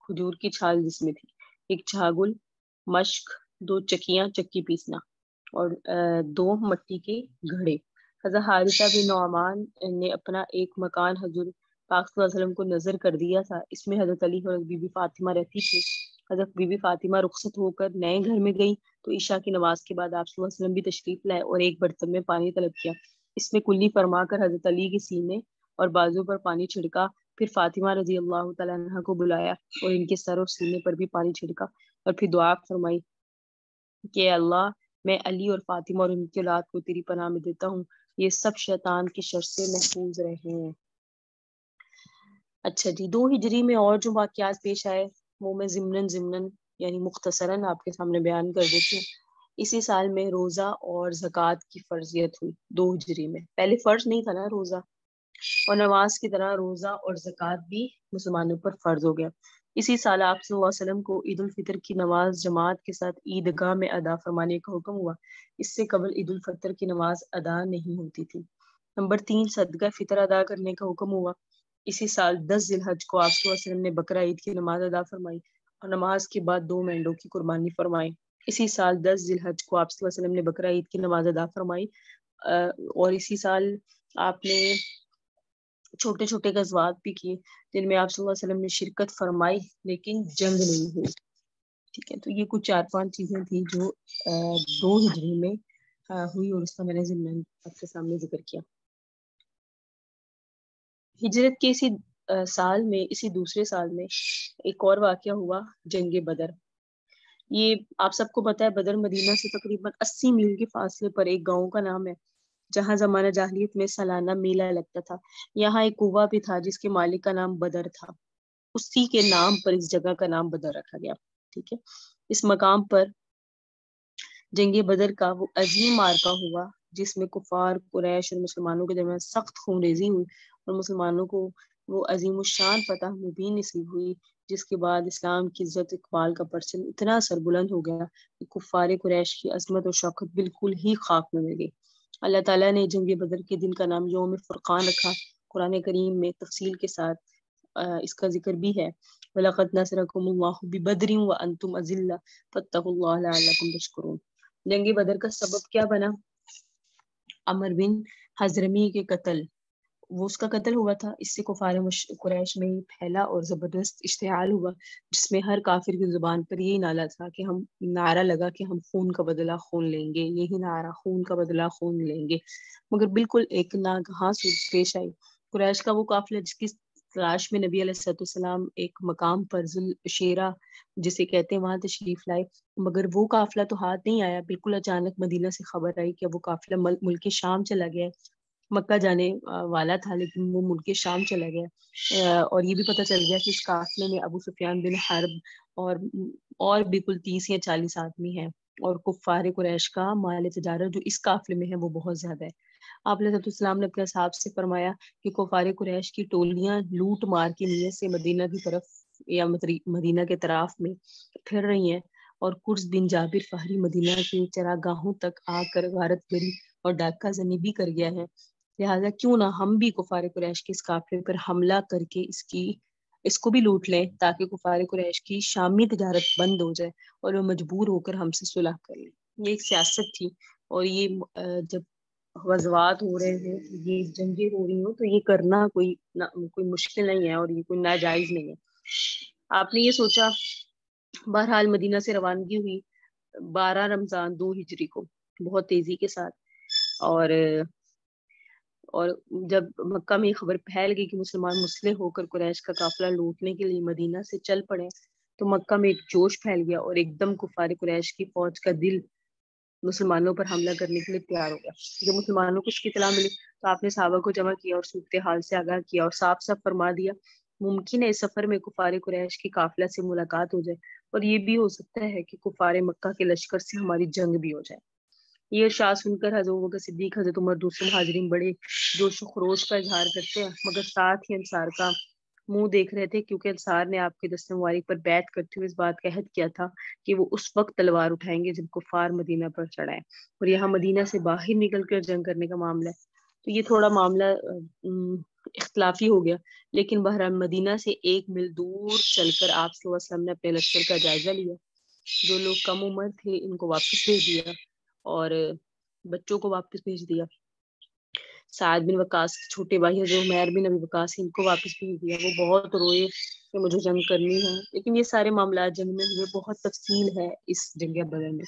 کھجور کی چھال جس میں تھی، ایک چھاگل، مشک، 2 چکیاں، چکی پیسنا، اور 2 مٹی کے گھڑے. حضرت حارثہ بن نعمان نے اپنا ایک مکان حضور پاک صلی اللہ علیہ وسلم کو نظر کر دیا تھا. اس میں حضرت علی اور بی بی فاطمہ رہتی تھی حضرت بی بی فاطمہ رخصت ہو کر نئے گھر میں گئی تو عشاء کی نماز کے بعد آپ صلی اللہ علیہ وسلم بھی تشریف لائے اور ایک برتن میں پانی طلب کیا. اس میں کلی فرما کر حضرت علی کے سینے اور بازو پر پانی چھڑکا. پھر فاطمہ رضی اللہ تعالیٰ عنہ کو بلایا اور ان کے سر اور سینے پر بھی پانی چھڑکا اور پھر دعا فرمائی کہ اللہ میں علی اور فاطمہ اور ان کی اولاد کو تیری پناہ میں دیتا ہوں، یہ سب شیطان کی شر سے محفوظ رہے ہیں. اچھا جی، 2 ہجری میں اور جو واقعات پیش آئے وہ میں ضمناً یعنی مختصراً آپ کے سامنے بیان کر دیتی ہوں. اسی سال میں روزہ اور زکوٰۃ کی فرضیت ہوئی 2 ہجری میں. پہلے فرض نہیں تھا نا روزہ، اور نماز کی طرح روزہ اور زکوٰۃ بھی مسلمانوں پر فرض ہو گیا. اسی سال آپ صلی اللہ علیہ وسلم کو عید الفطر کی نماز جماعت کے ساتھ عیدگاہ میں ادا فرمانے کا حکم ہوا. اس سے قبل عید الفطر کی نماز ادا نہیں ہوتی تھی. نمبر 3، صدقہ فطر ادا کرنے کا حکم ہوا. اسی سال 10 ذی الحج کو آپ صلی اللہ علیہ وسلم نے بقرہ عید کی نماز ادا فرمائی اور نماز کے بعد 2 مینڈوں کی قربانی فرمائی. اسی سال 10 ذی الحج کو آپ صلی اللہ علیہ وسلم نے بقرہ عید کی نماز ادا فرمائی اور اسی سال آپ نے چھوٹے چھوٹے غزوات بھی کیے جن میں آپ صلی اللہ علیہ وسلم نے شرکت فرمائی لیکن جنگ نہیں ہوئی. ٹھیک ہے، تو یہ کچھ 4-5 چیزیں تھیں جو 2 ہجری میں ہوئی اور اس کا میں نے ضمن آپ کے سامنے ذکر کیا. ہجرت کے اسی دوسرے سال میں ایک اور واقعہ ہوا، جنگ بدر. یہ آپ سب کو پتا ہے، بدر مدینہ سے تقریباً 80 میل کے فاصلے پر ایک گاؤں کا نام ہے جہاں زمانہ جاہلیت میں سالانہ میلہ لگتا تھا. یہاں ایک کنواں بھی تھا جس کے مالک کا نام بدر تھا. اسی کے نام پر اس جگہ کا نام بدر رکھا گیا. ٹھیک ہے، اس مقام پر جنگ بدر کا وہ عظیم معرکہ ہوا جس میں کفار قریش اور مسلمانوں کے درمیان سخت خون ریزی ہوئی اور مسلمانوں کو وہ عظیم الشان فتح مبین نصیب ہوئی، جس کے بعد اسلام کی عزت اقبال کا پرچم اتنا سربلند ہو گیا کہ کفار قریش کی عظمت اور شوکت بالکل ہی خاک میں مل گئی. اللہ تعالیٰ نے جنگ بدر کے دن کا نام یوم فرقان رکھا. قرآن کریم میں تفصیل کے ساتھ اس کا ذکر بھی ہے. وَلَقَدْ نَصَرَكُمُ اللَّهُ بِبَدْرٍ وَأَنْتُمْ أَذِلَّةٌ فَاتَّقُوا اللَّهَ لَعَلَّكُمْ تَشْكُرُونَ. جنگ بدر کا سبب کیا بنا؟ عمر بن حضرمی کے قتل. وہ اس کا قتل ہوا تھا. اس سے کفار قریش میں پھیلا اور زبردست اشتعال ہوا جس میں ہر کافر کی زبان پر یہی نعرہ لگا کہ ہم خون کا بدلہ خون لیں گے. یہی نعرہ، خون کا بدلہ خون لیں گے. مگر بالکل ایک ناگہاں صورت پیش آئی. قریش کا وہ قافلہ جس کی تلاش میں نبی علیہ السلام ایک مقام پر ذوالشیرہ جسے کہتے ہیں وہاں تشریف لائے، مگر وہ قافلہ تو ہاتھ نہیں آیا. بالکل اچانک مدینہ سے خبر آئی کہ وہ قافلہ ملک شام چلا گیا. مکہ جانے والا تھا لیکن وہ ملک شام چلا گیا. اور یہ بھی پتہ چل گیا کہ اس قافلے میں ابو سفیان بن حرب اور بالکل 30 یا 40 آدمی ہیں اور کفار قریش کا مال تجارت جو اس قافلے میں ہے وہ بہت زیادہ ہے. آپ علیہ السلام نے اپنے اصحاب سے فرمایا کہ کفار قریش کی ٹولیاں لوٹ مار کی نیت سے مدینہ کی طرف یا مدینہ کے طرف میں پھر رہی ہیں اور قرز بن جابر فہری مدینہ کے چراگاہوں تک آ کر غارت گری اور ڈاکہ زنی بھی کر گیا ہے. لہٰذا کیوں نہ ہم بھی کفار قریش کے اس قافلے پر حملہ کر کے اس کو بھی لوٹ لیں تاکہ کفار قریش کی شامی تجارت بند ہو جائے اور وہ مجبور ہو کر ہم سے صلح کر لیں. یہ ایک سیاست تھی اور یہ جب غزوات ہو رہے ہیں، یہ جنگیں ہو رہی ہوں تو یہ کرنا کوئی مشکل نہیں ہے اور یہ کوئی ناجائز نہیں ہے. آپ نے یہ سوچا. بہرحال مدینہ سے روانگی ہوئی 12 رمضان 2 ہجری کو بہت تیزی کے ساتھ. اور جب مکہ میں خبر پھیل گئی کہ مسلمان مسلح ہو کر قریش کا قافلہ لوٹنے کے لیے مدینہ سے چل پڑے تو مکہ میں ایک جوش پھیل گیا اور ایک دم کفار قریش کی فوج کا دل مسلمانوں پر حملہ کرنے کے لیے تیار ہو گیا. جب مسلمانوں کو اس کی اطلاع ملی تو آپ نے صحابہ کو جمع کیا اور صورتحال سے آگاہ کیا اور صاف صاف فرما دیا ممکن ہے اس سفر میں کفار قریش کی قافلہ سے ملاقات ہو جائے اور یہ بھی ہو سکتا ہے کہ کفار مکہ کے لشکر سے ہماری جنگ بھی ہو جائے. یہ ارشاد سن کر حضرت ابوبکر صدیق، حضرت عمر، دوسرے مہاجرین بڑے جوش و خروش کا اظہار کرتے ہیں مگر ساتھ ہی انصار کا منہ دیکھ رہے تھے کیونکہ انصار نے آپ کے دست مبارک پر بیعت کرتے ہوئے اس بات کا عہد کیا تھا کہ وہ اس وقت تلوار اٹھائیں گے جب کفار مدینہ پر چڑھائیں اور یہاں مدینہ سے باہر نکل کر جنگ کرنے کا معاملہ ہے. تو یہ تھوڑا معاملہ اختلافی ہو گیا لیکن بہرحال مدینہ سے 1 میل دور چل کر آپ صلی اللہ علیہ وسلم نے اپنے لشکر کا جائزہ لیا. جو لوگ کم عمر تھے ان کو واپس بھیج دیا اور بچوں کو واپس بھیج دیا. سعد بن وقاص کے چھوٹے بھائی حضرت عمیر بن ابی وقاص ان کو واپس بھیج دیا. وہ بہت روئے کہ مجھے جنگ کرنی ہے. لیکن یہ سارے معاملات جنگ میں ہوئے، بہت تفصیل ہے اس جنگ بدر میں.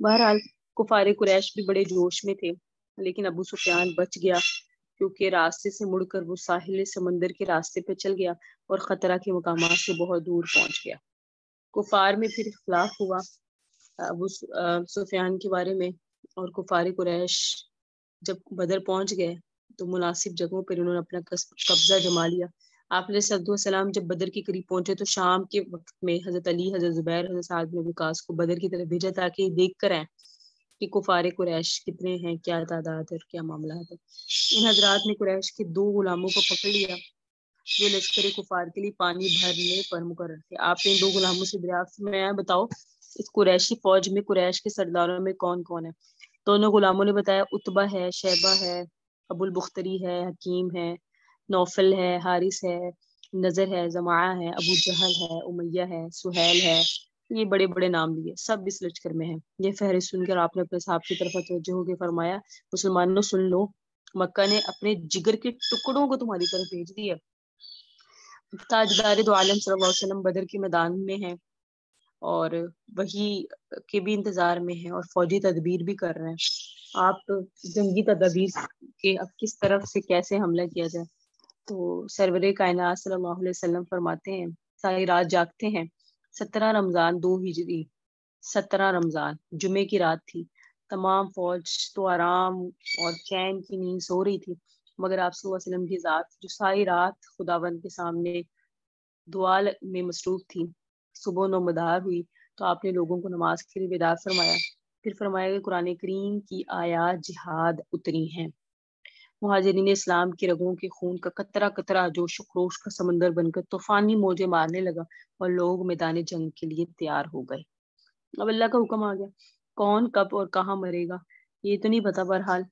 بہرحال کفار قریش بھی بڑے جوش میں تھے، لیکن ابو سفیان بچ گیا کیونکہ راستے سے مڑ کر وہ ساحل سمندر کے راستے پہ چل گیا اور خطرہ کے مقامات سے بہت دور پہنچ گیا. کفار میں پھر اختلاف ہوا ابو سفیان کے بارے میں، اور کفار قریش جب بدر پہنچ گئے تو مناسب جگہوں پر انہوں نے اپنا قبضہ جما لیا. آپ علیہ السلام جب بدر کے قریب پہنچے تو شام کے وقت میں حضرت علی، حضرت زبیر، حضرت سعد بن وقاص کو بدر کی طرف بھیجا تاکہ یہ دیکھ کر آئیں کہ کفار قریش کتنے ہیں، کیا تعداد اور کیا معاملات ہے. ان حضرات نے قریش کے 2 غلاموں کو پکڑ لیا جو لشکر کفار کے لیے پانی بھرنے پر مقرر تھے. آپ نے ان 2 غلاموں سے دریافت میں بتاؤ اس قریشی فوج میں قریش کے سرداروں میں کون کون ہے؟ دونوں غلاموں نے بتایا عتبہ ہے، شیبہ ہے، ابو البختری ہے، حکیم ہے، نوفل ہے، حارث ہے، نظر ہے، زمعہ ہے، ابو جہل ہے، امیہ ہے، سہیل ہے. یہ بڑے بڑے نام لیے، سب اس لشکر میں ہیں. یہ فہرست سن کر آپ نے اپنے صاحب کی طرف توجہ ہو کے فرمایا مسلمانوں سن لو، مکہ نے اپنے جگر کے ٹکڑوں کو تمہاری طرف بھیج دیا. تاجدار دو عالم صلی اللہ علیہ وسلم بدر کے میدان میں ہیں اور وہی کے بھی انتظار میں ہیں اور فوجی تدبیر بھی کر رہے ہیں. آپ جنگی تدابیر کے اب کس طرف سے کیسے حملہ کیا جائے؟ تو سرور کائنات صلی اللہ علیہ وسلم فرماتے ہیں ساری رات جاگتے ہیں. 17 رمضان 2 ہجری، 17 رمضان جمعے کی رات تھی. تمام فوج تو آرام اور چین کی نیند سو رہی تھی، مگر آپ صلی اللہ علیہ وسلم کی ذات جو ساری رات خداوند کے سامنے دعا میں مصروف تھی، صبح نمودار ہوئی تو آپ نے لوگوں کو نماز کے لیے بیدار فرمایا. پھر فرمایا کہ قرآن کریم کی آیات جہاد اتری ہیں. مہاجرین اسلام کی رگوں کے خون کا قطرہ قطرہ جوش و خروش کا سمندر بن کر طوفانی موجیں مارنے لگا اور لوگ میدان جنگ کے لیے تیار ہو گئے. اب اللہ کا حکم آ گیا، کون کب اور کہاں مرے گا یہ تو نہیں پتا. بہرحال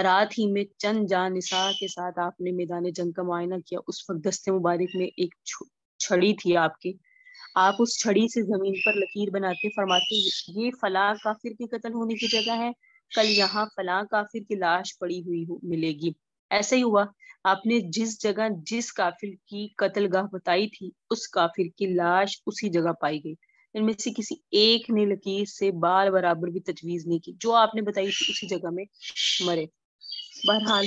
رات ہی میں چند جان نساء کے ساتھ آپ نے میدان جنگ کا معائنہ کیا. اس وقت دستے مبارک میں ایک چھڑی تھی آپ کی. آپ اس چھڑی سے زمین پر لکیر بناتے فرماتے یہ فلاں کافر کے قتل ہونے کی جگہ ہے، کل یہاں فلاں کافر کی لاش پڑی ہوئی ملے گی. ایسا ہی ہوا، آپ نے جس جگہ جس کافر کی قتل گاہ بتائی تھی اس کافر کی لاش اسی جگہ پائی گئی. ان میں سے کسی ایک نے لکیر سے بال برابر بھی تجویز نہیں کی، جو آپ نے بتائی تھی اسی جگہ میں مرے. بہرحال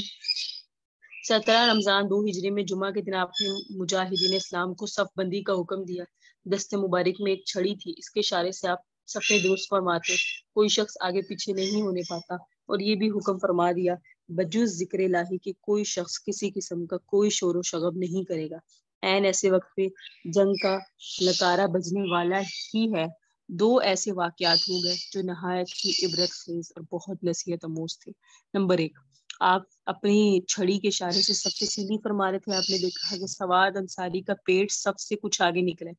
17 رمضان 2 ہجری میں جمعہ کے دن آپ نے مجاہدین اسلام کو صف بندی کا حکم دیا. دست مبارک میں ایک چھڑی تھی، اس کے اشارے سے آپ صفیں درست فرماتے، کوئی شخص آگے پیچھے نہیں ہونے پاتا. اور یہ بھی حکم فرما دیا بجز ذکر الہی کہ کوئی شخص کسی قسم کا کوئی شور و شغب نہیں کرے گا. این ایسے وقت پہ جنگ کا لکارہ بجنے والا ہی ہے 2 ایسے واقعات ہو گئے جو نہایت ہی عبرت خیز اور بہت نصیحت آموز تھے. نمبر 1، آپ اپنی چھڑی کے اشارے سے سب سے سیدھی فرما رہے تھے. آپ نے دیکھا کہ سواد انصاری کا پیٹ سب سے کچھ آگے نکلے.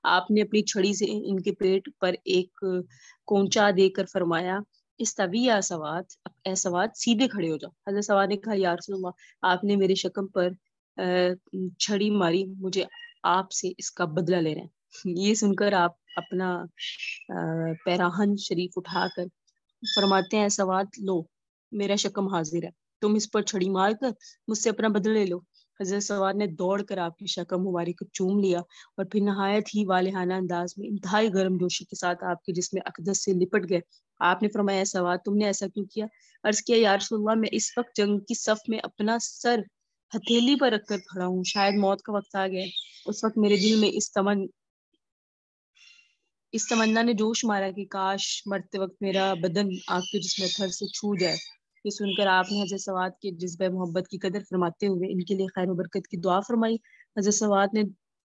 آپ نے اپنی چھڑی سے ان کے پیٹ پر ایک کونچا دے کر فرمایا استوی یا سواد، اے سواد سیدھے کھڑے ہو جاؤ. حضرت سواد نے کہا یا رسول اللہ آپ نے میرے شکم پر چھڑی ماری، مجھے آپ سے اس کا بدلہ لے رہے ہیں. یہ سن کر آپ اپنا پیراہن شریف اٹھا کر فرماتے ہیں سواد لو میرا شکم حاضر ہے، تم اس پر چھڑی مار کر مجھ سے اپنا بدلہ لے لو. حضرت سواد نے دوڑ کر آپ کی شکم مبارک کو چوم لیا اور پھر نہایت ہی والہانہ انداز میں انتہائی گرم جوشی کے ساتھ آپ کے جسم اقدس سے لپٹ گئے. آپ نے فرمایا سواد تم نے ایسا کیوں کیا؟ عرض کیا یا رسول اللہ میں اس وقت جنگ کی صف میں اپنا سر ہتھیلی پر رکھ کر کھڑا ہوں، شاید موت کا وقت آ گیا. اس وقت میرے دل میں اس تمنا نے جوش مارا کہ کاش مرتے وقت میرا بدن آپ کے جسم تھر سے چھو جائے. یہ سن کر آپ نے حضرت سواد کے جذبہ محبت کی قدر فرماتے ہوئے ان کے لیے خیر و برکت کی دعا فرمائی. حضرت سواد نے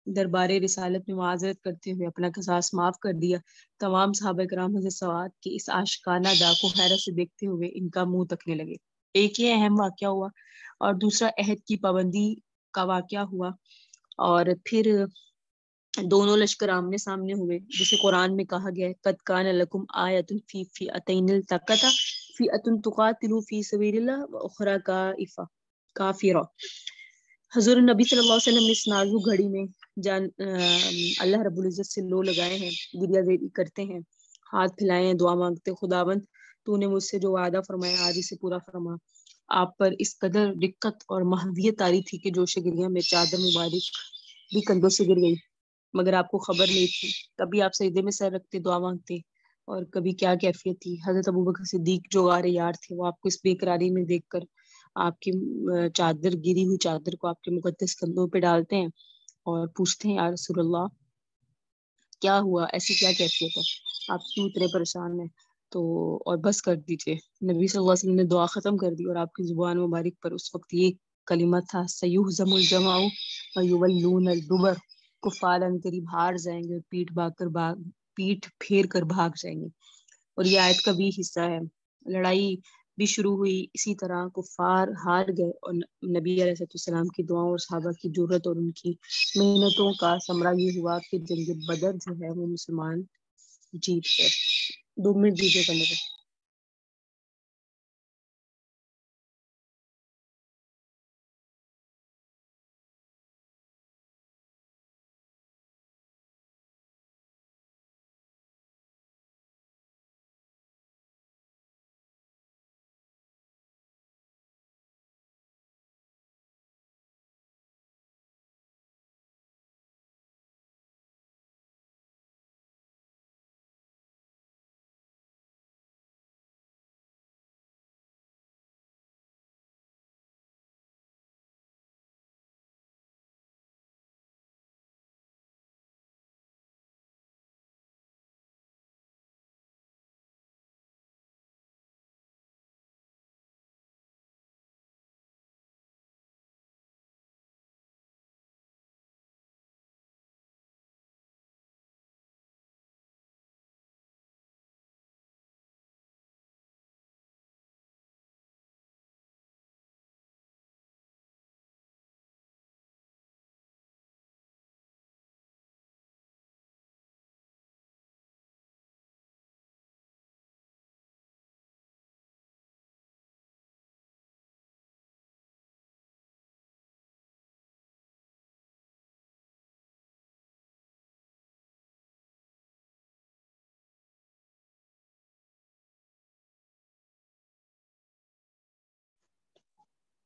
دربار رسالت میں معذرت کرتے ہوئے اپنا قصاص معاف کر دیا. تمام صحابہ کرام حضرت سواد کی اس عاشقانہ ادا کو حیرت سے دیکھتے ہوئے ان کا منہ تکنے لگے. ایک یہ اہم واقعہ ہوا اور دوسرا عہد کی پابندی کا واقعہ ہوا، اور پھر دونوں لشکر آمنے سامنے ہوئے جسے قرآن میں کہا گیا ہے قد کان لکم آیۃ فی فئتین التقطا فئۃ تقاتل فی سبیل اللہ واخری کافرہ. حضور نبی صلی اللہ علیہ وسلم نے اس نازک گھڑی میں اللہ رب العزت سے لو لگائے ہیں، گریا زیری کرتے ہیں، ہاتھ پھیلائے ہیں، دعا مانگتے خداوند تو نے مجھ سے جو وعدہ فرمایا آج اسے پورا فرما. آپ پر اس قدر دقت اور محویت آ رہی تھی کہ جوش گریہ میں چادر مبارک بھی کندھوں سے گر گئی، مگر آپ کو خبر نہیں تھی۔ کبھی آپ سجدے میں سر رکھتے دعا مانگتے، اور کبھی کیا کیفیت تھی۔ حضرت ابوبکر صدیق جو غار یار تھے، وہ آپ کو اس بے قراری میں دیکھ کر آپ کی چادر، گری ہوئی چادر کو آپ کے مقدس کندھوں پہ ڈالتے ہیں اور پوچھتے ہیں یا رسول اللہ کیا ہوا، ایسی کیا کیفیت ہے، آپ کیوں اتنے پریشان ہیں؟ تو اور بس کر دیجئے۔ نبی صلی اللہ علیہ وسلم نے دعا ختم کر دی اور آپ کی زبان مبارک پر اس وقت یہ کلمہ تھا، سیہزم الجمع ویولون الدبر، کفار ان قریب ہار جائیں گے، پیٹ پھیر کر بھاگ جائیں گے۔ اور یہ آیت کا بھی حصہ ہے۔ لڑائی بھی شروع ہوئی، اسی طرح کفار ہار گئے اور نبی علیہ السلام کی دعاؤں اور صحابہ کی جرت اور ان کی محنتوں کا ثمرہ یہ ہوا کہ جنگ بدر جو ہے وہ مسلمان جیت گئے۔ 2 منٹ دیجیے کرنے کو۔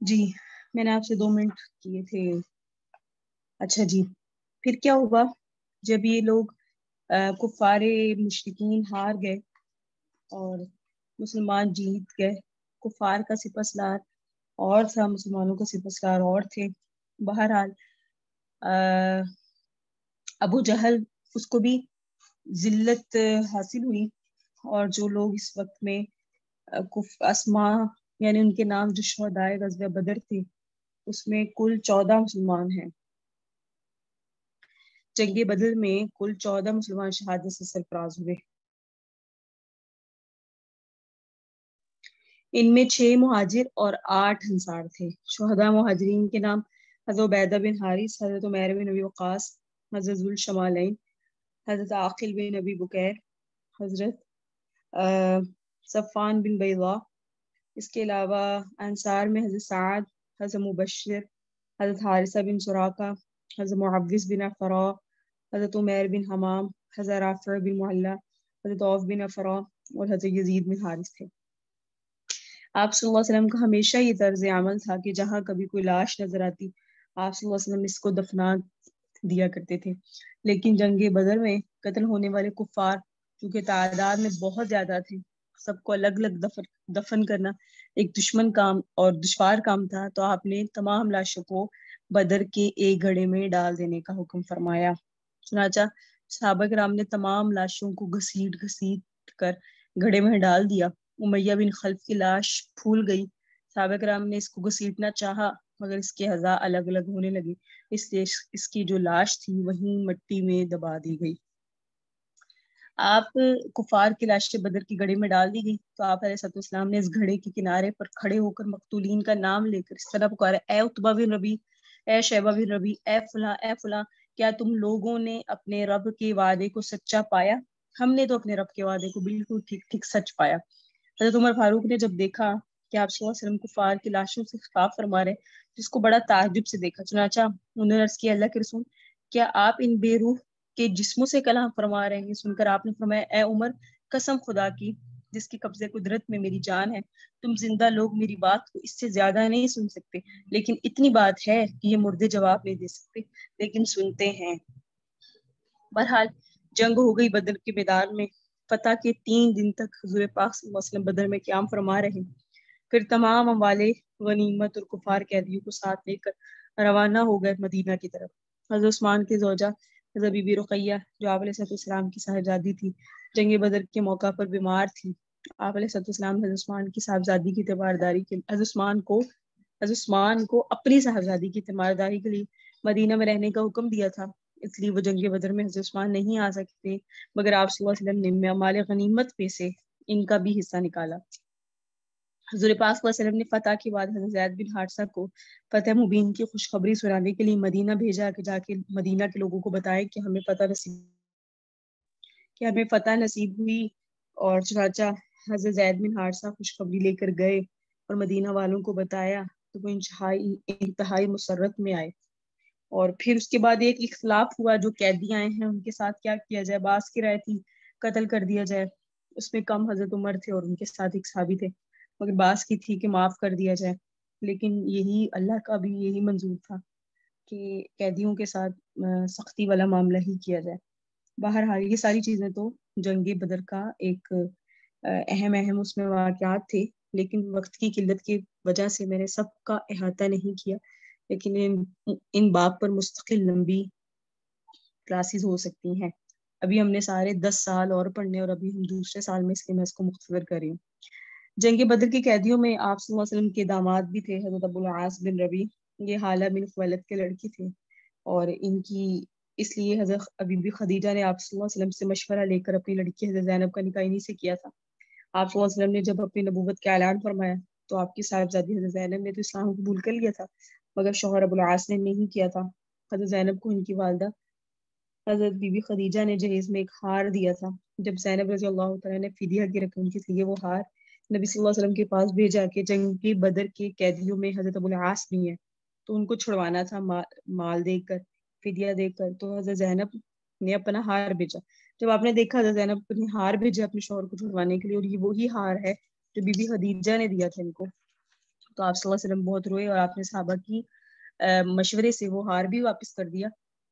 جی میں نے آپ سے 2 منٹ کیے تھے۔ اچھا جی، پھر کیا ہوا جب یہ لوگ کفار مشرکین ہار گئے اور مسلمان جیت گئے؟ کفار کا سپہ سالار اور تھا، مسلمانوں کا سپہ سالار اور تھے۔ بہرحال ابو جہل اس کو بھی ذلت حاصل ہوئی، اور جو لوگ اس وقت میں اسماء یعنی ان کے نام جو شہدائے غزوہ بدر تھے، اس میں کل 14 مسلمان ہیں۔ جنگ بدر میں کل 14 مسلمان شہادت سے سرفراز ہوئے۔ ان میں 6 مہاجر اور 8 انصار تھے۔ شہداء مہاجرین کے نام حضرت عبیدہ بن حارث، حضرت عمیر بن ابی وقاص، حضرت ذو الشمالین، حضرت عاقل بن ابی بکیر، حضرت صفان بن بیضاء۔ اس کے علاوہ انصار میں حضرت سعد، حضرت مبشر، حضرت حارثہ بن سراقہ، حضرت معوذ بن افرا، حضرت عمیر بن حمام، حضرت رافع بن معلہ، حضرت عوف بن افرا اور حضرت یزید بن حارث تھے۔ آپ صلی اللہ علیہ وسلم کا ہمیشہ یہ طرز عمل تھا کہ جہاں کبھی کوئی لاش نظر آتی، آپ صلی اللہ علیہ وسلم اس کو دفنا دیا کرتے تھے۔ لیکن جنگ بدر میں قتل ہونے والے کفار کیونکہ تعداد میں بہت زیادہ تھے، سب کو الگ الگ دفن کرنا ایک دشوار کام تھا، تو آپ نے تمام لاشوں کو بدر کے ایک گھڑے میں ڈال دینے کا حکم فرمایا۔ چنانچہ صحابہ کرام نے تمام لاشوں کو گھسیٹ کر گھڑے میں ڈال دیا۔ امیہ بن خلف کی لاش پھول گئی، صحابہ کرام نے اس کو گھسیٹنا چاہا مگر اس کے اعضاء الگ الگ ہونے لگے، اس لیے اس کی جو لاش تھی وہیں مٹی میں دبا دی گئی۔ آپ کفار کی لاشیں بدر کی گھڑے میں ڈال دی گئی تو آپ علیہ السلام نے اس گھڑے کے کنارے پر کھڑے ہو کر مقتولین کا نام لے کر اس طرح پکارا، اے عتبہ بن ربیع، اے شیبہ بن ربیع، اے فلاں اے فلاں، کیا تم لوگوں نے اپنے رب کے وعدے کو سچا پایا؟ ہم نے تو اپنے رب کے وعدے کو بالکل ٹھیک ٹھیک سچ پایا۔ حضرت عمر فاروق نے جب دیکھا کہ آپ صلی اللہ علیہ وسلم کفار کی لاشوں سے خطاب فرما رہے، جس کو بڑا تعجب سے دیکھا، چنانچہ انہوں نے عرض کیا، اللہ کے رسول، کیا آپ ان بے روح کے جسموں سے کلام فرما رہے ہیں؟ سن کر آپ نے فرمایا، اے عمر، قسم خدا کی جس کے قبضے قدرت میں میری جان ہے، تم زندہ لوگ میری بات کو اس سے زیادہ نہیں سن سکتے، لیکن اتنی بات ہے کہ یہ مردے جواب نہیں دے سکتے لیکن سنتے ہیں۔ بہرحال جنگ ہو گئی بدر کے میدان میں۔ فتح کے 3 دن تک حضور پاک صلی اللہ علیہ وسلم بدر میں قیام فرما رہے۔ پھر تمام اموال غنیمت اور کفار قیدیوں کو ساتھ لے کر روانہ ہو گئے مدینہ کی طرف۔ حضرت عثمان کی زوجہ حضرت بی بی رقیہ جو آپ علیہ السلام کی صاحبزادی تھی، جنگ بدر کے موقع پر بیمار تھی۔ آپ علیہ السلام حضرت عثمان کی صاحبزادی کی تیمارداری کے حضرت عثمان کو اپنی صاحبزادی کی تیمارداری کے لیے مدینہ میں رہنے کا حکم دیا تھا، اس لیے وہ جنگ بدر میں حضرت عثمان نہیں آ سکتے، مگر آپ صلی اللہ علیہ وسلم نے اموال غنیمت میں سے ان کا بھی حصہ نکالا۔ حضور پاک صلی اللہ علیہ وسلم نے فتح کے بعد حضرت زید بن حارثہ کو فتح مبین کی خوشخبری سنانے کے لیے مدینہ بھیجا کہ جا کے مدینہ کے لوگوں کو بتائیں کہ ہمیں فتح نصیب ہوئی، اور چنانچہ حضرت زید بن حارثہ خوشخبری لے کر گئے اور مدینہ والوں کو بتایا تو وہ انتہائی مسرت میں آئے۔ اور پھر اس کے بعد ایک اختلاف ہوا، جو قیدی آئے ہیں ان کے ساتھ کیا کیا جائے۔ بعض کی رائے تھی قتل کر دیا جائے، اس میں کم حضرت عمر تھے اور ان کے ساتھ ایک صحابی تھے، مگر بعض کی تھی کہ معاف کر دیا جائے، لیکن یہی اللہ کا بھی یہی منظور تھا کہ قیدیوں کے ساتھ سختی والا معاملہ ہی کیا جائے۔ بہرحال یہ ساری چیزیں تو جنگ بدر کا ایک اہم اس میں واقعات تھے، لیکن وقت کی قلت کی وجہ سے میں نے سب کا احاطہ نہیں کیا، لیکن ان باب پر مستقل لمبی کلاسز ہو سکتی ہیں۔ ابھی ہم نے سارے 10 سال اور پڑھنے، اور ابھی ہم دوسرے سال میں اس لیے میں اس کو مختصر کر رہی ہوں۔ جنگ بدر کے قیدیوں میں آپ صلی اللہ علیہ وسلم کے داماد بھی تھے، حضرت ابو العاص بن ربی، یہ حالہ بن خویلد کے لڑکی تھے، اور ان کی اس لیے حضرت ابی بی خدیجہ نے آپ صلی اللہ علیہ وسلم سے مشورہ لے کر اپنی لڑکی حضرت زینب کا نکاح انہی سے کیا تھا۔ آپ صلی اللہ علیہ وسلم نے جب اپنی نبوت کا اعلان فرمایا تو آپ کی صاحبزادی حضرت زینب نے تو اسلام قبول کر لیا تھا، مگر شوہر ابو العاص نے نہیں کیا تھا۔ حضرت زینب کو ان کی والدہ حضرت بی بی خدیجہ نے جہیز میں ایک ہار دیا تھا۔ جب زینب رضی اللہ تعالیٰ نے فدیہ کی رقم کے لیے وہ ہار نبی صلی اللہ علیہ وسلم کے پاس بھیجا کہ جنگ بدر کے قیدیوں میں حضرت ابو العاص بھی ہیں تو ان کو چھڑوانا تھا مال دے کر، فدیہ دے کر، تو حضرت زینب نے اپنا ہار بھیجا۔ جب آپ نے دیکھا حضرت زینب نے ہار بھیجا اپنے شوہر کو چھڑوانے کے لیے، اور یہ وہی ہار ہے جو بی بی خدیجہ نے دیا تھا ان کو، تو آپ صلی اللہ علیہ وسلم بہت روئے، اور آپ نے صحابہ کی مشورے سے وہ ہار بھی واپس کر دیا،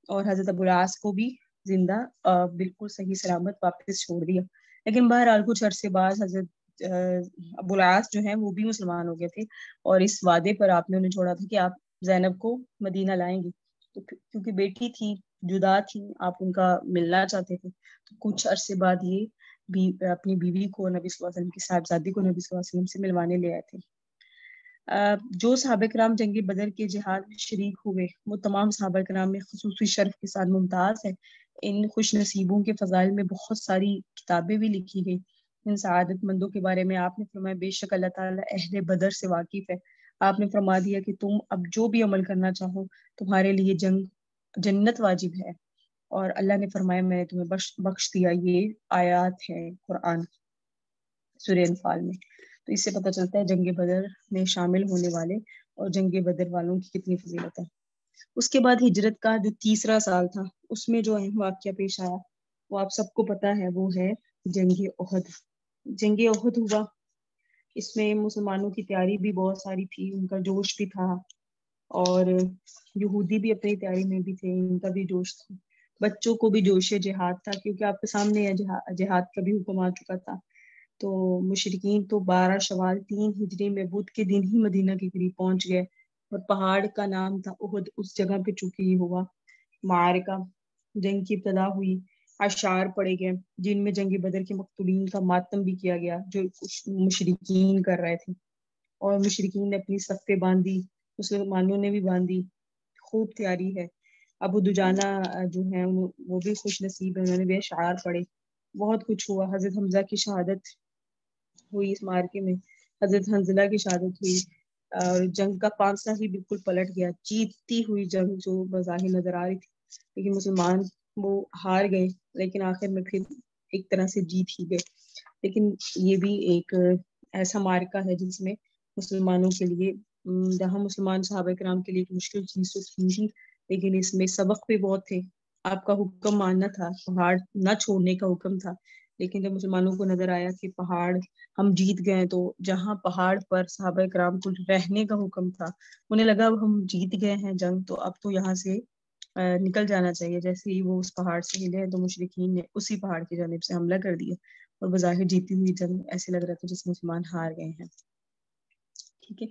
اور حضرت ابو العاص کو بھی زندہ بالکل صحیح سلامت واپس چھوڑ دیا۔ لیکن بہرحال کچھ عرصے بعد حضرت ابو العاص جو ہیں وہ بھی مسلمان ہو گئے تھے، اور اس وعدے پر آپ نے انہیں چھوڑا تھا کہ آپ زینب کو مدینہ لائیں گے، تو کیونکہ بیٹی تھی، جدا تھی، آپ ان کا ملنا چاہتے تھے، تو کچھ عرصے بعد یہ اپنی بیوی کو نبی صلی اللہ علیہ وسلم کی صاحبزادی کو نبی صلی اللہ علیہ وسلم سے ملوانے لے آئے تھے۔ جو صحابہ کرام جنگ بدر کے جہاد میں شریک ہوئے وہ تمام صحابہ کرام میں خصوصی شرف کے ساتھ ممتاز ہے۔ ان خوش نصیبوں کے فضائل میں بہت ساری کتابیں بھی لکھی گئی۔ ان سعادت مندوں کے بارے میں آپ نے فرمایا بے شک اللہ تعالیٰ اہل بدر سے واقف ہے۔ آپ نے فرما دیا کہ تم اب جو بھی عمل کرنا چاہو تمہارے لیے جنت واجب ہے، اور اللہ نے فرمایا میں نے تمہیں بخش دیا۔ یہ آیات ہے قرآن سورہ انفال میں، تو اس سے پتہ چلتا ہے جنگ بدر میں شامل ہونے والے اور جنگ بدر والوں کی کتنی فضیلت ہے۔ اس کے بعد ہجرت کا جو تیسرا سال تھا اس میں جو اہم واقعہ پیش آیا وہ آپ سب کو پتہ ہے، وہ ہے جنگ احد۔ جنگ احد ہوا، اس میں مسلمانوں کی تیاری بھی بہت ساری تھی، ان کا جوش بھی تھا، اور یہودی بھی اپنی تیاری میں بھی تھے، ان کا بھی جوش تھا، بچوں کو بھی جوش جہاد تھا، کیونکہ آپ کے سامنے جہاد کا بھی حکم آ چکا تھا۔ تو مشرکین تو 12 شوال 3 ہجری میں بدھ کے دن ہی مدینہ کے قریب پہنچ گئے، اور پہاڑ کا نام تھا احد، اس جگہ پہ چونکہ یہ ہوا معرکہ، جنگ کی ابتدا ہوئی، اشعار پڑے گئے جن میں جنگ بدر کے مقتولین کا ماتم بھی کیا گیا جو کچھ مشرکین کر رہے تھے، اور مشرکین نے اپنی صفیں باندھی، مسلمانوں نے بھی باندھی، خوب تیاری ہے۔ ابو دجانہ جو ہیں وہ بھی خوش نصیب ہیں، انہوں نے بھی اشعار پڑھے، بہت کچھ ہوا۔ حضرت حمزہ کی شہادت ہوئی اس مارکے میں، حضرت حنزلہ کی شہادت ہوئی، اور جنگ کا پانسہ ہی بالکل پلٹ گیا، جیتتی ہوئی جنگ جو بظاہر نظر آ رہی تھی، لیکن مسلمان وہ ہار گئے، لیکن آخر میں پھر ایک طرح سے جیت ہی گئے۔ لیکن یہ بھی ایک ایسا مارکہ ہے جس میں مسلمانوں کے لیے، جہاں مسلمان صحابہ کرام کے لیے ایک مشکل چیز تو تھی، لیکن اس میں سبق بھی بہت تھے۔ آپ کا حکم ماننا تھا، پہاڑ نہ چھوڑنے کا حکم تھا، لیکن جب مسلمانوں کو نظر آیا کہ پہاڑ ہم جیت گئے، تو جہاں پہاڑ پر صحابہ کرام کو رہنے کا حکم تھا، انہیں لگا اب ہم جیت گئے ہیں جنگ، تو اب تو یہاں سے نکل جانا چاہیے۔ جیسے ہی وہ اس پہاڑ سے ہلے تو مشرکین نے اسی پہاڑ کی جانب سے حملہ کر دیا، اور بظاہر جیتی ہوئی جنگ ایسے لگ رہا تھا جس مسلمان ہار گئے ہیں۔ ٹھیک ہے،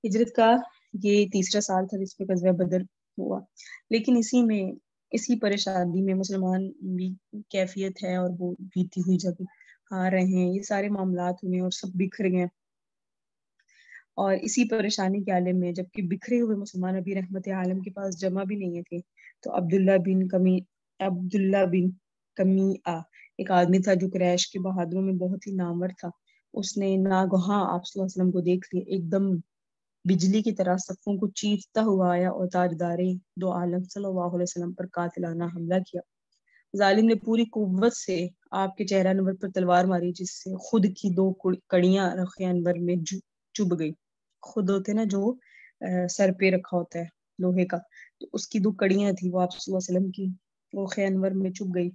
ہجرت کا یہ تیسرا سال تھا جس میں غزوہ بدر ہوا، لیکن اسی پریشانی میں مسلمان بھی کیفیت ہے، اور وہ بیتی ہوئی جب ہار رہے ہیں، یہ سارے معاملات ہوئے اور سب بکھر گئے، اور اسی پریشانی کے عالم میں جبکہ بکھرے ہوئے مسلمان ابھی رحمت عالم کے پاس جمع بھی نہیں تھے، تو عبداللہ بن کمیعہ ایک آدمی تھا جو قریش کے بہادروں میں بہت ہی نامور تھا۔ اس نے ناگہاں آپ صلی اللہ علیہ وسلم کو دیکھ لیا، ایک دم بجلی کی طرح صفوں کو چیرتا ہوا آیا اور تاجدار دو عالم صلی اللہ علیہ وسلم پر قاتلانہ حملہ کیا۔ ظالم نے پوری قوت سے آپ کے چہرہ انور پر تلوار ماری، جس سے خود کی دو کڑیاں رخ انور میں چبھ گئی۔ خود ہوتے نا جو سر پہ رکھا ہوتا ہے لوہے کا، تو اس کی دو کڑیاں تھی وہ آپ صلی اللہ علیہ وسلم کی رخ انور میں چبھ گئی۔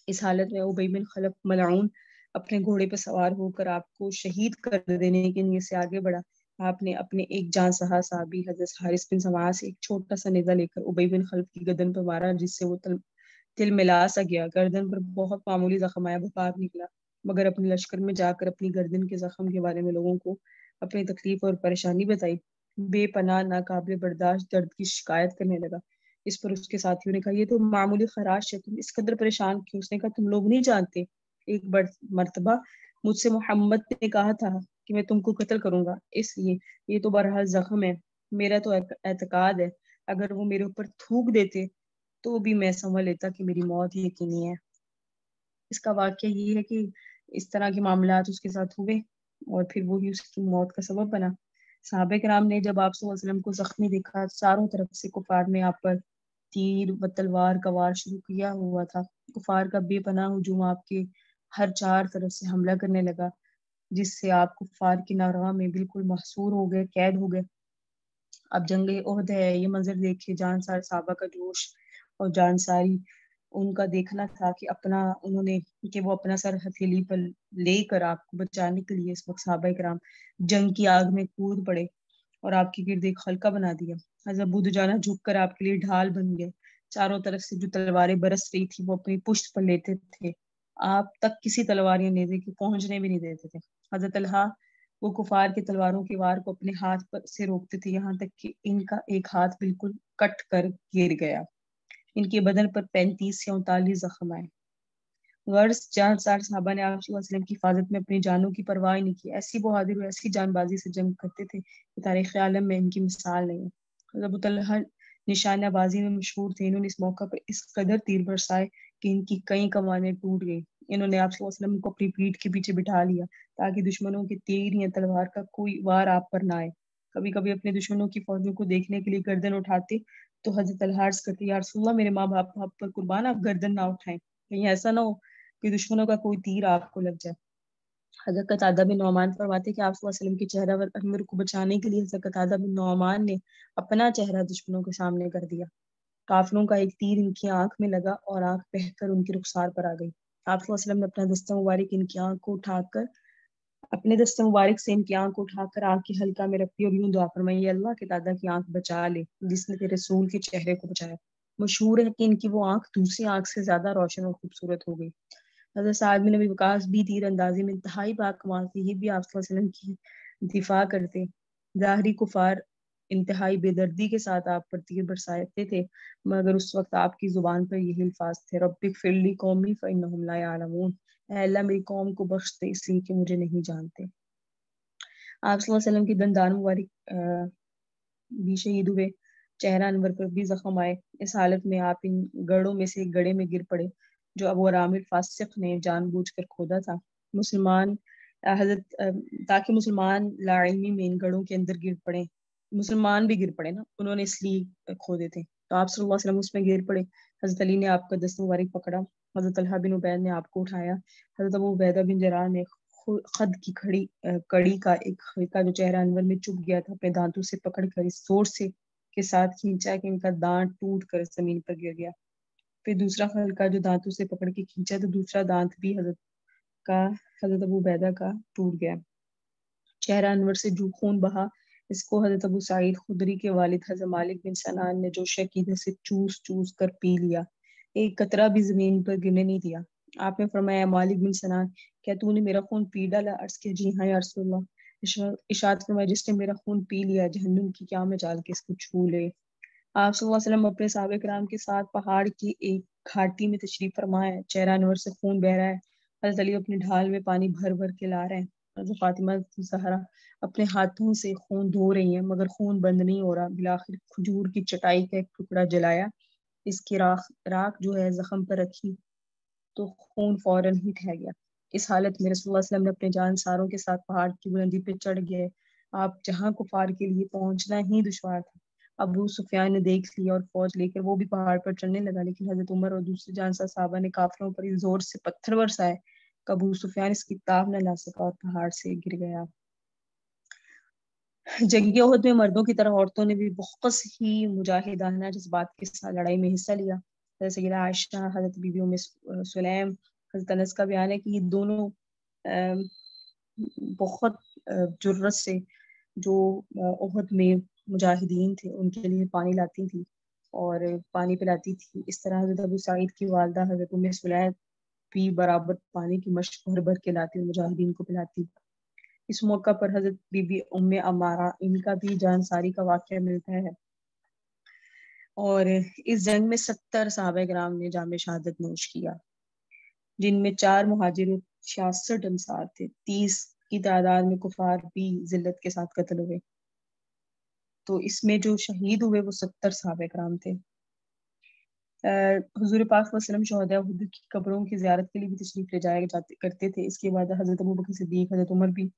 اس حالت میں ابی بن خلف ملعون اپنے گھوڑے پہ سوار ہو کر آپ کو شہید کر دینے کے نیت سے آگے بڑھا۔ آپ نے اپنے ایک جان سہا صحابی حضرت حارث بن سماع سے ایک چھوٹا سا نیزہ لے کر ابی بن خلف کی گردن پر مارا، جس سے وہ تل ملا سا گیا۔ گردن پر بہت معمولی زخم آیا، بخار نکلا، مگر اپنے لشکر میں جا کر اپنی گردن کے زخم کے بارے میں لوگوں کو اپنی تکلیف اور پریشانی بتائی۔ بے پناہ ناقابل برداشت درد کی شکایت کرنے لگا۔ اس پر اس کے ساتھیوں نے کہا یہ تو معمولی خراش ہے، تم اس قدر پریشان کیوں؟ اس نے کہا تم لوگ نہیں جانتے، ایک مرتبہ مجھ سے محمد نے کہا تھا کہ میں تم کو قتل کروں گا، اس لیے یہ تو بہرحال زخم ہے۔ میرا تو اعتقاد ہے اگر وہ میرے اوپر تھوک دیتے تو بھی میں سمجھ لیتا کہ میری موت یقینی ہے۔ اس کا واقعہ یہ ہے کہ اس طرح کے معاملات اس کے ساتھ ہوئے اور پھر وہی اس کی موت کا سبب بنا۔ صحابہ کرام نے جب آپ صلی اللہ علیہ وسلم کو زخمی دیکھا، چاروں طرف سے کفار نے آپ پر تیر و تلوار کا وار شروع کیا ہوا تھا۔ کفار کا بے پناہ ہجوم آپ کے ہر چار طرف سے حملہ کرنے لگا، جس سے آپ کفار کی ناروا میں بالکل محصور ہو گئے، قید ہو گئے۔ اب جنگ احد ہے، یہ منظر دیکھے جان سار صحابہ کا جوش اور جان ساری ان کا دیکھنا تھا کہ وہ اپنا سر ہتھیلی پر لے کر آپ کو بچانے کے لیے اس وقت صحابہ کرام جنگ کی آگ میں کود پڑے اور آپ کے گرد ایک حلقہ بنا دیا۔ حضرت ابو دجانہ جھک کر آپ کے لیے ڈھال بن گئے، چاروں طرف سے جو تلواریں برس رہی تھی وہ اپنی پشت پر لیتے تھے، آپ تک کسی تلوار یا نیزے کے پہنچنے بھی نہیں دیتے تھے۔ حضرت طلحہ وہ کفار کے تلواروں کے وار کو اپنے ہاتھ پر سے روکتے تھے، یہاں تک کہ ان کا ایک ہاتھ بالکل کٹ کر گر گیا۔ ان کے بدن پر 35 یا 39 زخم آئے۔ غرض جان سار صحابہ نے آپ صلی اللہ علیہ وسلم کی حفاظت میں اپنی جانوں کی پرواہ نہیں کی، ایسی بہادری اور ایسی جان بازی سے جنگ کرتے تھے کہ تاریخ عالم میں ان کی مثال نہیں ہے۔ ابو طلحہ نشانہ بازی میں مشہور تھے، انہوں نے اس موقع پر اس قدر تیر برسائے کہ ان کی کئی کمانیں ٹوٹ گئی۔ انہوں نے آپ صلی اللہ علیہ وسلم کو اپنی پیٹھ کے پیچھے بٹھا لیا تاکہ دشمنوں کے تیر یا تلوار کا کوئی وار آپ پر نہ آئے۔ کبھی کبھی اپنے دشمنوں کی فوجوں کو دیکھنے کے لیے گردن اٹھاتے تو حضرت طلحہ عرض کرتے یا رسول اللہ میرے ماں باپ آپ پر قربان، آپ گردن نہ اٹھائیں، کہیں ایسا نہ ہو کہ دشمنوں کا کوئی تیر آپ کو لگ جائے۔ حضرت قتادہ بن نعمان فرماتے کہ آپ صلی اللہ علیہ وسلم کے چہرہ انور کو بچانے کے لیے حضرت قتادہ بن نعمان نے اپنا چہرہ دشمنوں کے سامنے کر دیا۔ کافروں کا ایک تیر ان کی آنکھ میں لگا اور آنکھ بہہ کر ان کی رخسار پر آ گئی۔ آپ صلی اللہ علیہ وسلم نے اپنا دستہ مبارک ان کی آنکھ کو اٹھا کر اپنے دستہ مبارک سے ان کی آنکھ کو اٹھا کر آنکھ کی حلقہ میں رکھی اور یوں دعا فرمائی یا اللہ قتادہ کی آنکھ بچا لے جس نے تیرے رسول کے چہرے کو بچایا۔ مشہور ہے کہ ان کی وہ آنکھ دوسری آنکھ سے زیادہ روشن اور خوبصورت ہو گئی۔ حضرت سعد بن ابی وقاص بھی تیر اندازی میں انتہائی باکمال تھے، یہ بھی آپ صلی اللہ علیہ وسلم کی دفاع کرتے۔ ظاہری کفار انتہائی بے دردی کے ساتھ آپ پر تیر برساتے تھے، مگر اس وقت آپ کی زبان پر یہی الفاظ تھے رب اغفر لی قومی فانہم لا یعلمون، اے اللہ میری قوم کو بخش دے اس لیے کہ مجھے نہیں جانتے۔ آپ صلی اللہ علیہ وسلم کی دندان مبارک بھی شہید ہوئے، چہرہ انور پر بھی زخم آئے۔ اس حالت میں آپ ان گڑھوں میں سے ایک گڑھے میں گر پڑے جو ابو عامر فاسق نے جان بوجھ کر کھودا تھا، تاکہ مسلمان لاعلمی میں ان گڑھوں کے اندر گر پڑے، مسلمان بھی گر پڑے نا، انہوں نے اس لیے کھودے تھے۔ تو آپ صلی اللہ علیہ وسلم اس میں گر پڑے، حضرت علی نے آپ کا دست مبارک پکڑا، حضرت طلحہ بن عبید نے آپ کو اٹھایا، حضرت ابو عبیدہ بن جراح نے خد کی کڑی کا ایک خرقہ جو چہرہ انور میں چبھ گیا تھا اپنے دانتوں سے پکڑ کر اس زور سے کے ساتھ کھینچا کہ ان کا دانت ٹوٹ کر زمین پر گر گیا۔ پھر دوسرا حلقہ جو دانتوں سے پکڑ کے کھینچا تو دوسرا دانت بھی حضرت ابو عبیدہ کا ٹوٹ گیا. چہرہ انور سے جو خون بہا اس کو حضرت ابو سعید خدری کے والد حضرت مالک بن سنان نے جوش عقیدت سے چوس چوس کر پی لیا، ایک قطرہ بھی زمین پر گرنے نہیں دیا. آپ نے فرمایا مالک بن سنان کیا تو نے میرا خون پی ڈالا؟ عرض کیا جی ہاں یا رسول اللہ. ارشاد فرمایا جس نے میرا خون پی لیا جہنم کی کیا مجال کے اس کو چھو لے. آپ صلی اللہ علیہ وسلم اپنے صحابہ کرام کے ساتھ پہاڑ کی ایک گھاٹی میں تشریف فرما ہے، چہرہ انور سے خون بہ رہا ہے. حضرت علی اپنے ڈھال میں پانی بھر بھر کے لا رہے ہیں. حضرت فاطمہ زہرا اپنے ہاتھوں سے خون دھو رہی ہیں مگر خون بند نہیں ہو رہا. بلاخر کھجور کی چٹائی کا ایک ٹکڑا جلایا، اس کی راکھ جو ہے زخم پر رکھی تو خون فوراً ہی ٹھہ گیا. اس حالت میں رسول اللہ صلی اللہ علیہ وسلم نے اپنے جانساروں کے ساتھ پہاڑ کی بلندی پہ چڑھ گئے. آپ جہاں کفار کے لیے پہنچنا ہی دشوار تھا. ابو سفیان نے دیکھ لیا اور فوج لے کر وہ بھی پہاڑ پر چڑھنے لگا، لیکن حضرت عمر اور دوسرے جانسار صحابہ نے کافروں پر اس زور سے پتھر برسائے کہ ابو سفیان اس کی تاب نہ لا سکا اور پہاڑ سے گر گیا. جنگ احد میں مردوں کی طرح عورتوں نے بھی بہت ہی مجاہدانہ جذبات کے ساتھ لڑائی میں حصہ لیا. حضرت سیدہ عائشہ، حضرت بی بی ام سلیم، حضرت انس کا بیان ہے کہ یہ دونوں بہت جرت سے جو احد میں مجاہدین تھے ان کے لیے پانی لاتی تھی اور پانی پلاتی تھی. اس طرح حضرت ابو سعید کی والدہ حضرت ام سلیم بھی برابر پانی کی مشق بھر بھر کے لاتی اور مجاہدین کو پلاتی. اس موقع پر حضرت بی بی ام عمارہ ان کا بھی جانساری کا واقعہ ملتا ہے. اور اس جنگ میں 70 صحابہ کرام نے جام شہادت نوش کیا، جن میں 4 مہاجر 66 انصار تھے. 30 کی تعداد میں کفار بھی ذلت کے ساتھ قتل ہوئے. تو اس میں جو شہید ہوئے وہ 70 صحابہ کرام تھے. حضور پاک صلی اللہ علیہ وسلم شہداء احد کی قبروں کی زیارت کے لیے بھی تشریف لے جایا کرتے تھے. اس کے بعد حضرت ابوبکر صدیق، حضرت عمر بھی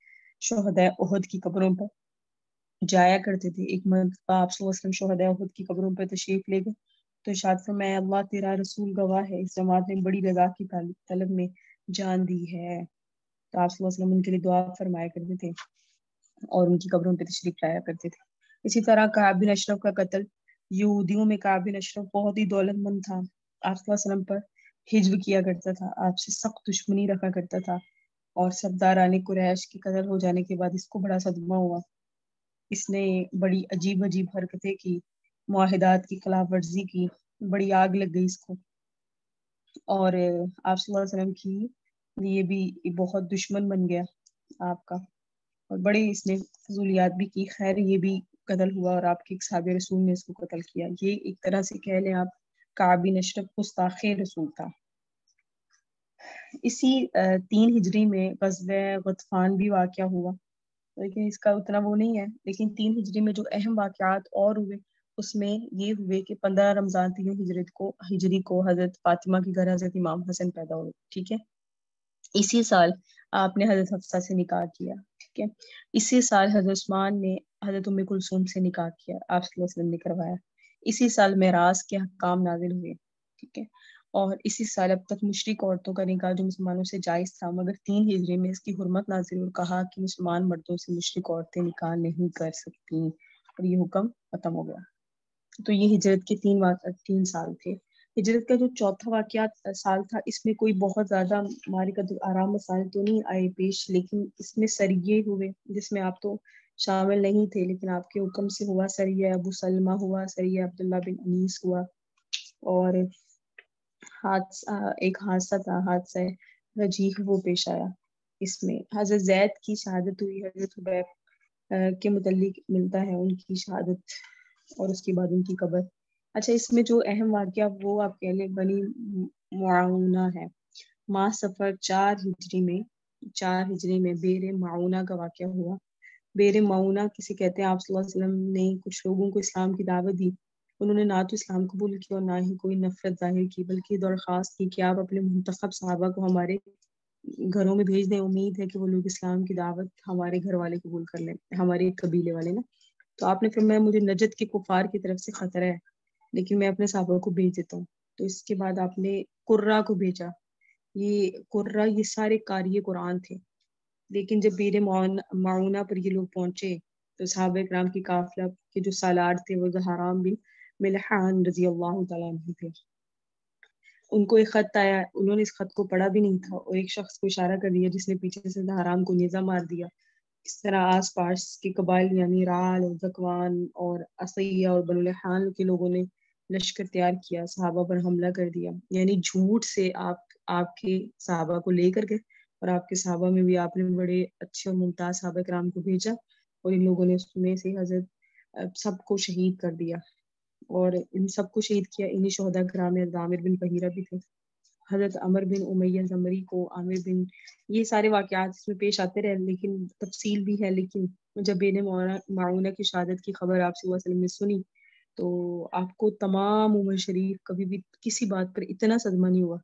شہداء احد کی قبروں پر جایا کرتے تھے. ایک مرتبہ آپ صلی اللہ علیہ وسلم شہداء احد کی قبروں پر تشریف لے گئے تو ارشاد فرمایا اللہ تیرا رسول گواہ ہے اس جماعت نے بڑی رضا کی طلب میں جان دی ہے. تو آپ صلی اللہ علیہ وسلم ان کے لیے دعا فرمایا کرتے تھے اور ان کی قبروں پہ تشریف لایا کرتے تھے. اسی طرح کعب بن اشرف کا قتل، یہودیوں میں کعب بن اشرف بہت ہی دولت مند تھا، آپ صلی اللہ علیہ وسلم پر ہجو کیا کرتا تھا، آپ سے سخت دشمنی رکھا کرتا تھا اور سرداران قریش کے قتل ہو جانے کے بعد اس کو بڑا صدمہ ہوا. اس نے بڑی عجیب حرکتیں کی، معاہدات کی خلاف ورزی کی، بڑی آگ لگ گئی اس کو اور آپ صلی اللہ علیہ وسلم کی یہ بھی بہت دشمن بن گیا آپ کا اور بڑی اس نے فضولیات بھی کی. خیر یہ بھی قتل ہوا اور آپ کے ایک صحابی رسول نے اس کو قتل کیا. یہ ایک طرح سے کہہ لیں آپ کعب بن اشرف گستاخ رسول تھا. اسی 3 ہجری میں غزوہ غطفان بھی واقعہ ہوا، لیکن اس کا اتنا وہ نہیں ہے. لیکن 3 ہجری میں جو اہم واقعات اور ہوئے اس میں یہ ہوئے کہ 15 رمضان 3 ہجری کو حضرت فاطمہ کے گھر حضرت امام حسن پیدا ہوئے. ٹھیک ہے، اسی سال آپ نے حضرت حفصہ سے نکاح کیا. ٹھیک ہے، اسی سال حضرت عثمان نے حضرت ام کلثوم سے نکاح کیا، آپ صلی اللہ علیہ وسلم نے کروایا. اسی سال معراج کے احکام نازل ہوئے. ٹھیک ہے، اور اسی سال اب تک مشرک عورتوں کا نکاح جو مسلمانوں سے جائز تھا مگر 3 ہجری میں اس کی حرمت نازل اور کہا کہ مسلمان مردوں سے مشرک عورتیں نکاح نہیں کر سکتی اور یہ حکم ختم ہو گیا. تو یہ ہجرت کے 3 سال تھے. ہجرت کا جو چوتھا واقعات سال تھا اس میں کوئی بہت زیادہ معرکۃ الارام مسائل تو نہیں آئے پیش، لیکن اس میں سریے ہوئے جس میں آپ تو شامل نہیں تھے لیکن آپ کے حکم سے ہوا. سریہ ابو سلمہ ہوا، سریہ عبداللہ بن انیس ہوا اور ایک حادثہ تھا، حادثہ رجیح وہ پیش آیا. اس میں حضرت زید کی شہادت ہوئی، حضرت حبیب کے متعلق ملتا ہے ان کی شہادت اور اس کے بعد ان کی قبر. اچھا، اس میں جو اہم واقعہ وہ آپ کہہ لیں بنی معاونہ ہے. ماہ صفر 4 ہجری میں بیر معاونہ کا واقعہ ہوا. بیر معاونہ کسی کہتے ہیں آپ صلی اللہ علیہ وسلم نے کچھ لوگوں کو اسلام کی دعوت دی. انہوں نے نہ تو اسلام قبول کیا اور نہ ہی کوئی نفرت ظاہر کی، بلکہ درخواست کی کہ آپ اپنے منتخب صحابہ کو ہمارے گھروں میں بھیج دیں. امید ہے کہ وہ لوگ اسلام کی دعوت ہمارے گھر والے قبول کر لیں، ہمارے قبیلے والے نا. تو آپ نے فرمایا مجھے نجد کے کفار کی طرف سے خطرہ ہے لیکن میں اپنے صحابہ کو بھیج دیتا ہوں. تو اس کے بعد آپ نے قرہ کو بھیجا. یہ قرہ یہ سارے قاری قرآن تھے، لیکن جب بیر معاونہ پر یہ لوگ پہنچے تو صحابہ کرام کی قافلہ کے جو سالار تھے وہ زہرام بن ملحان رضی اللہ تعالیٰ عنہ تھے. ان کو ایک خط آیا، انہوں نے اس خط کو پڑھا بھی نہیں تھا اور ایک شخص کو اشارہ کر دیا جس نے پیچھے سے حرام کو نیزہ مار دیا۔ اس طرح آس پاس کے قبائل یعنی رعل اور ذکوان اور عصیہ اور بنو لحان کے لوگوں نے لشکر تیار کیا، صحابہ پر حملہ کر دیا، یعنی جھوٹ سے آپ کے صحابہ کو لے کر گئے، اور آپ کے صحابہ میں بھی آپ نے بڑے اچھے اور ممتاز صحابہ کرام کو بھیجا، اور ان لوگوں نے اس میں سے حضرت سب کو شہید کر دیا، اور ان سب کو شہید کیا۔ انہی شہداء کرام میں عامر بن بحیرہ بھی تھے، حضرت عمر بن امیہ زمری کو، عامر بن، یہ سارے واقعات اس میں پیش آتے رہے، لیکن تفصیل بھی ہے۔ لیکن جب ابن معونہ کی شہادت کی خبر آپ صلی اللہ علیہ وسلم نے سنی تو آپ کو تمام عمر شریف کبھی بھی کسی بات پر اتنا صدمہ نہیں ہوا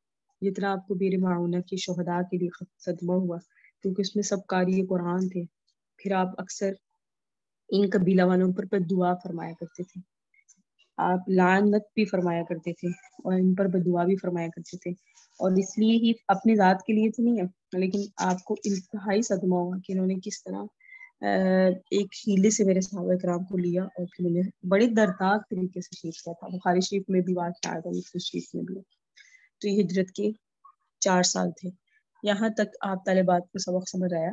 جتنا آپ کو بیر معونہ کی شہداء کے لیے صدمہ ہوا، کیونکہ اس میں سب قاری قرآن تھے۔ پھر آپ اکثر ان قبیلہ والوں پر دعا فرمایا کرتے تھے، آپ لعنت بھی فرمایا کرتے تھے اور ان پر بدعا بھی فرمایا کرتے تھے، اور اس لیے ہی اپنی ذات کے لیے تو نہیں ہے، لیکن آپ کو انتہائی صدمہ ہوا کہ انہوں نے کس طرح ایک ہیلے سے میرے صحابہ کرام کو لیا اور پھر انہیں بڑے دردناک طریقے سے شہید کیا تھا۔ بخاری شریف میں بھی واقعات ہے، مسلم شریف میں بھی۔ تو یہ ہجرت کے 4 سال تھے۔ یہاں تک آپ طالبات کو سبق سمجھ آیا؟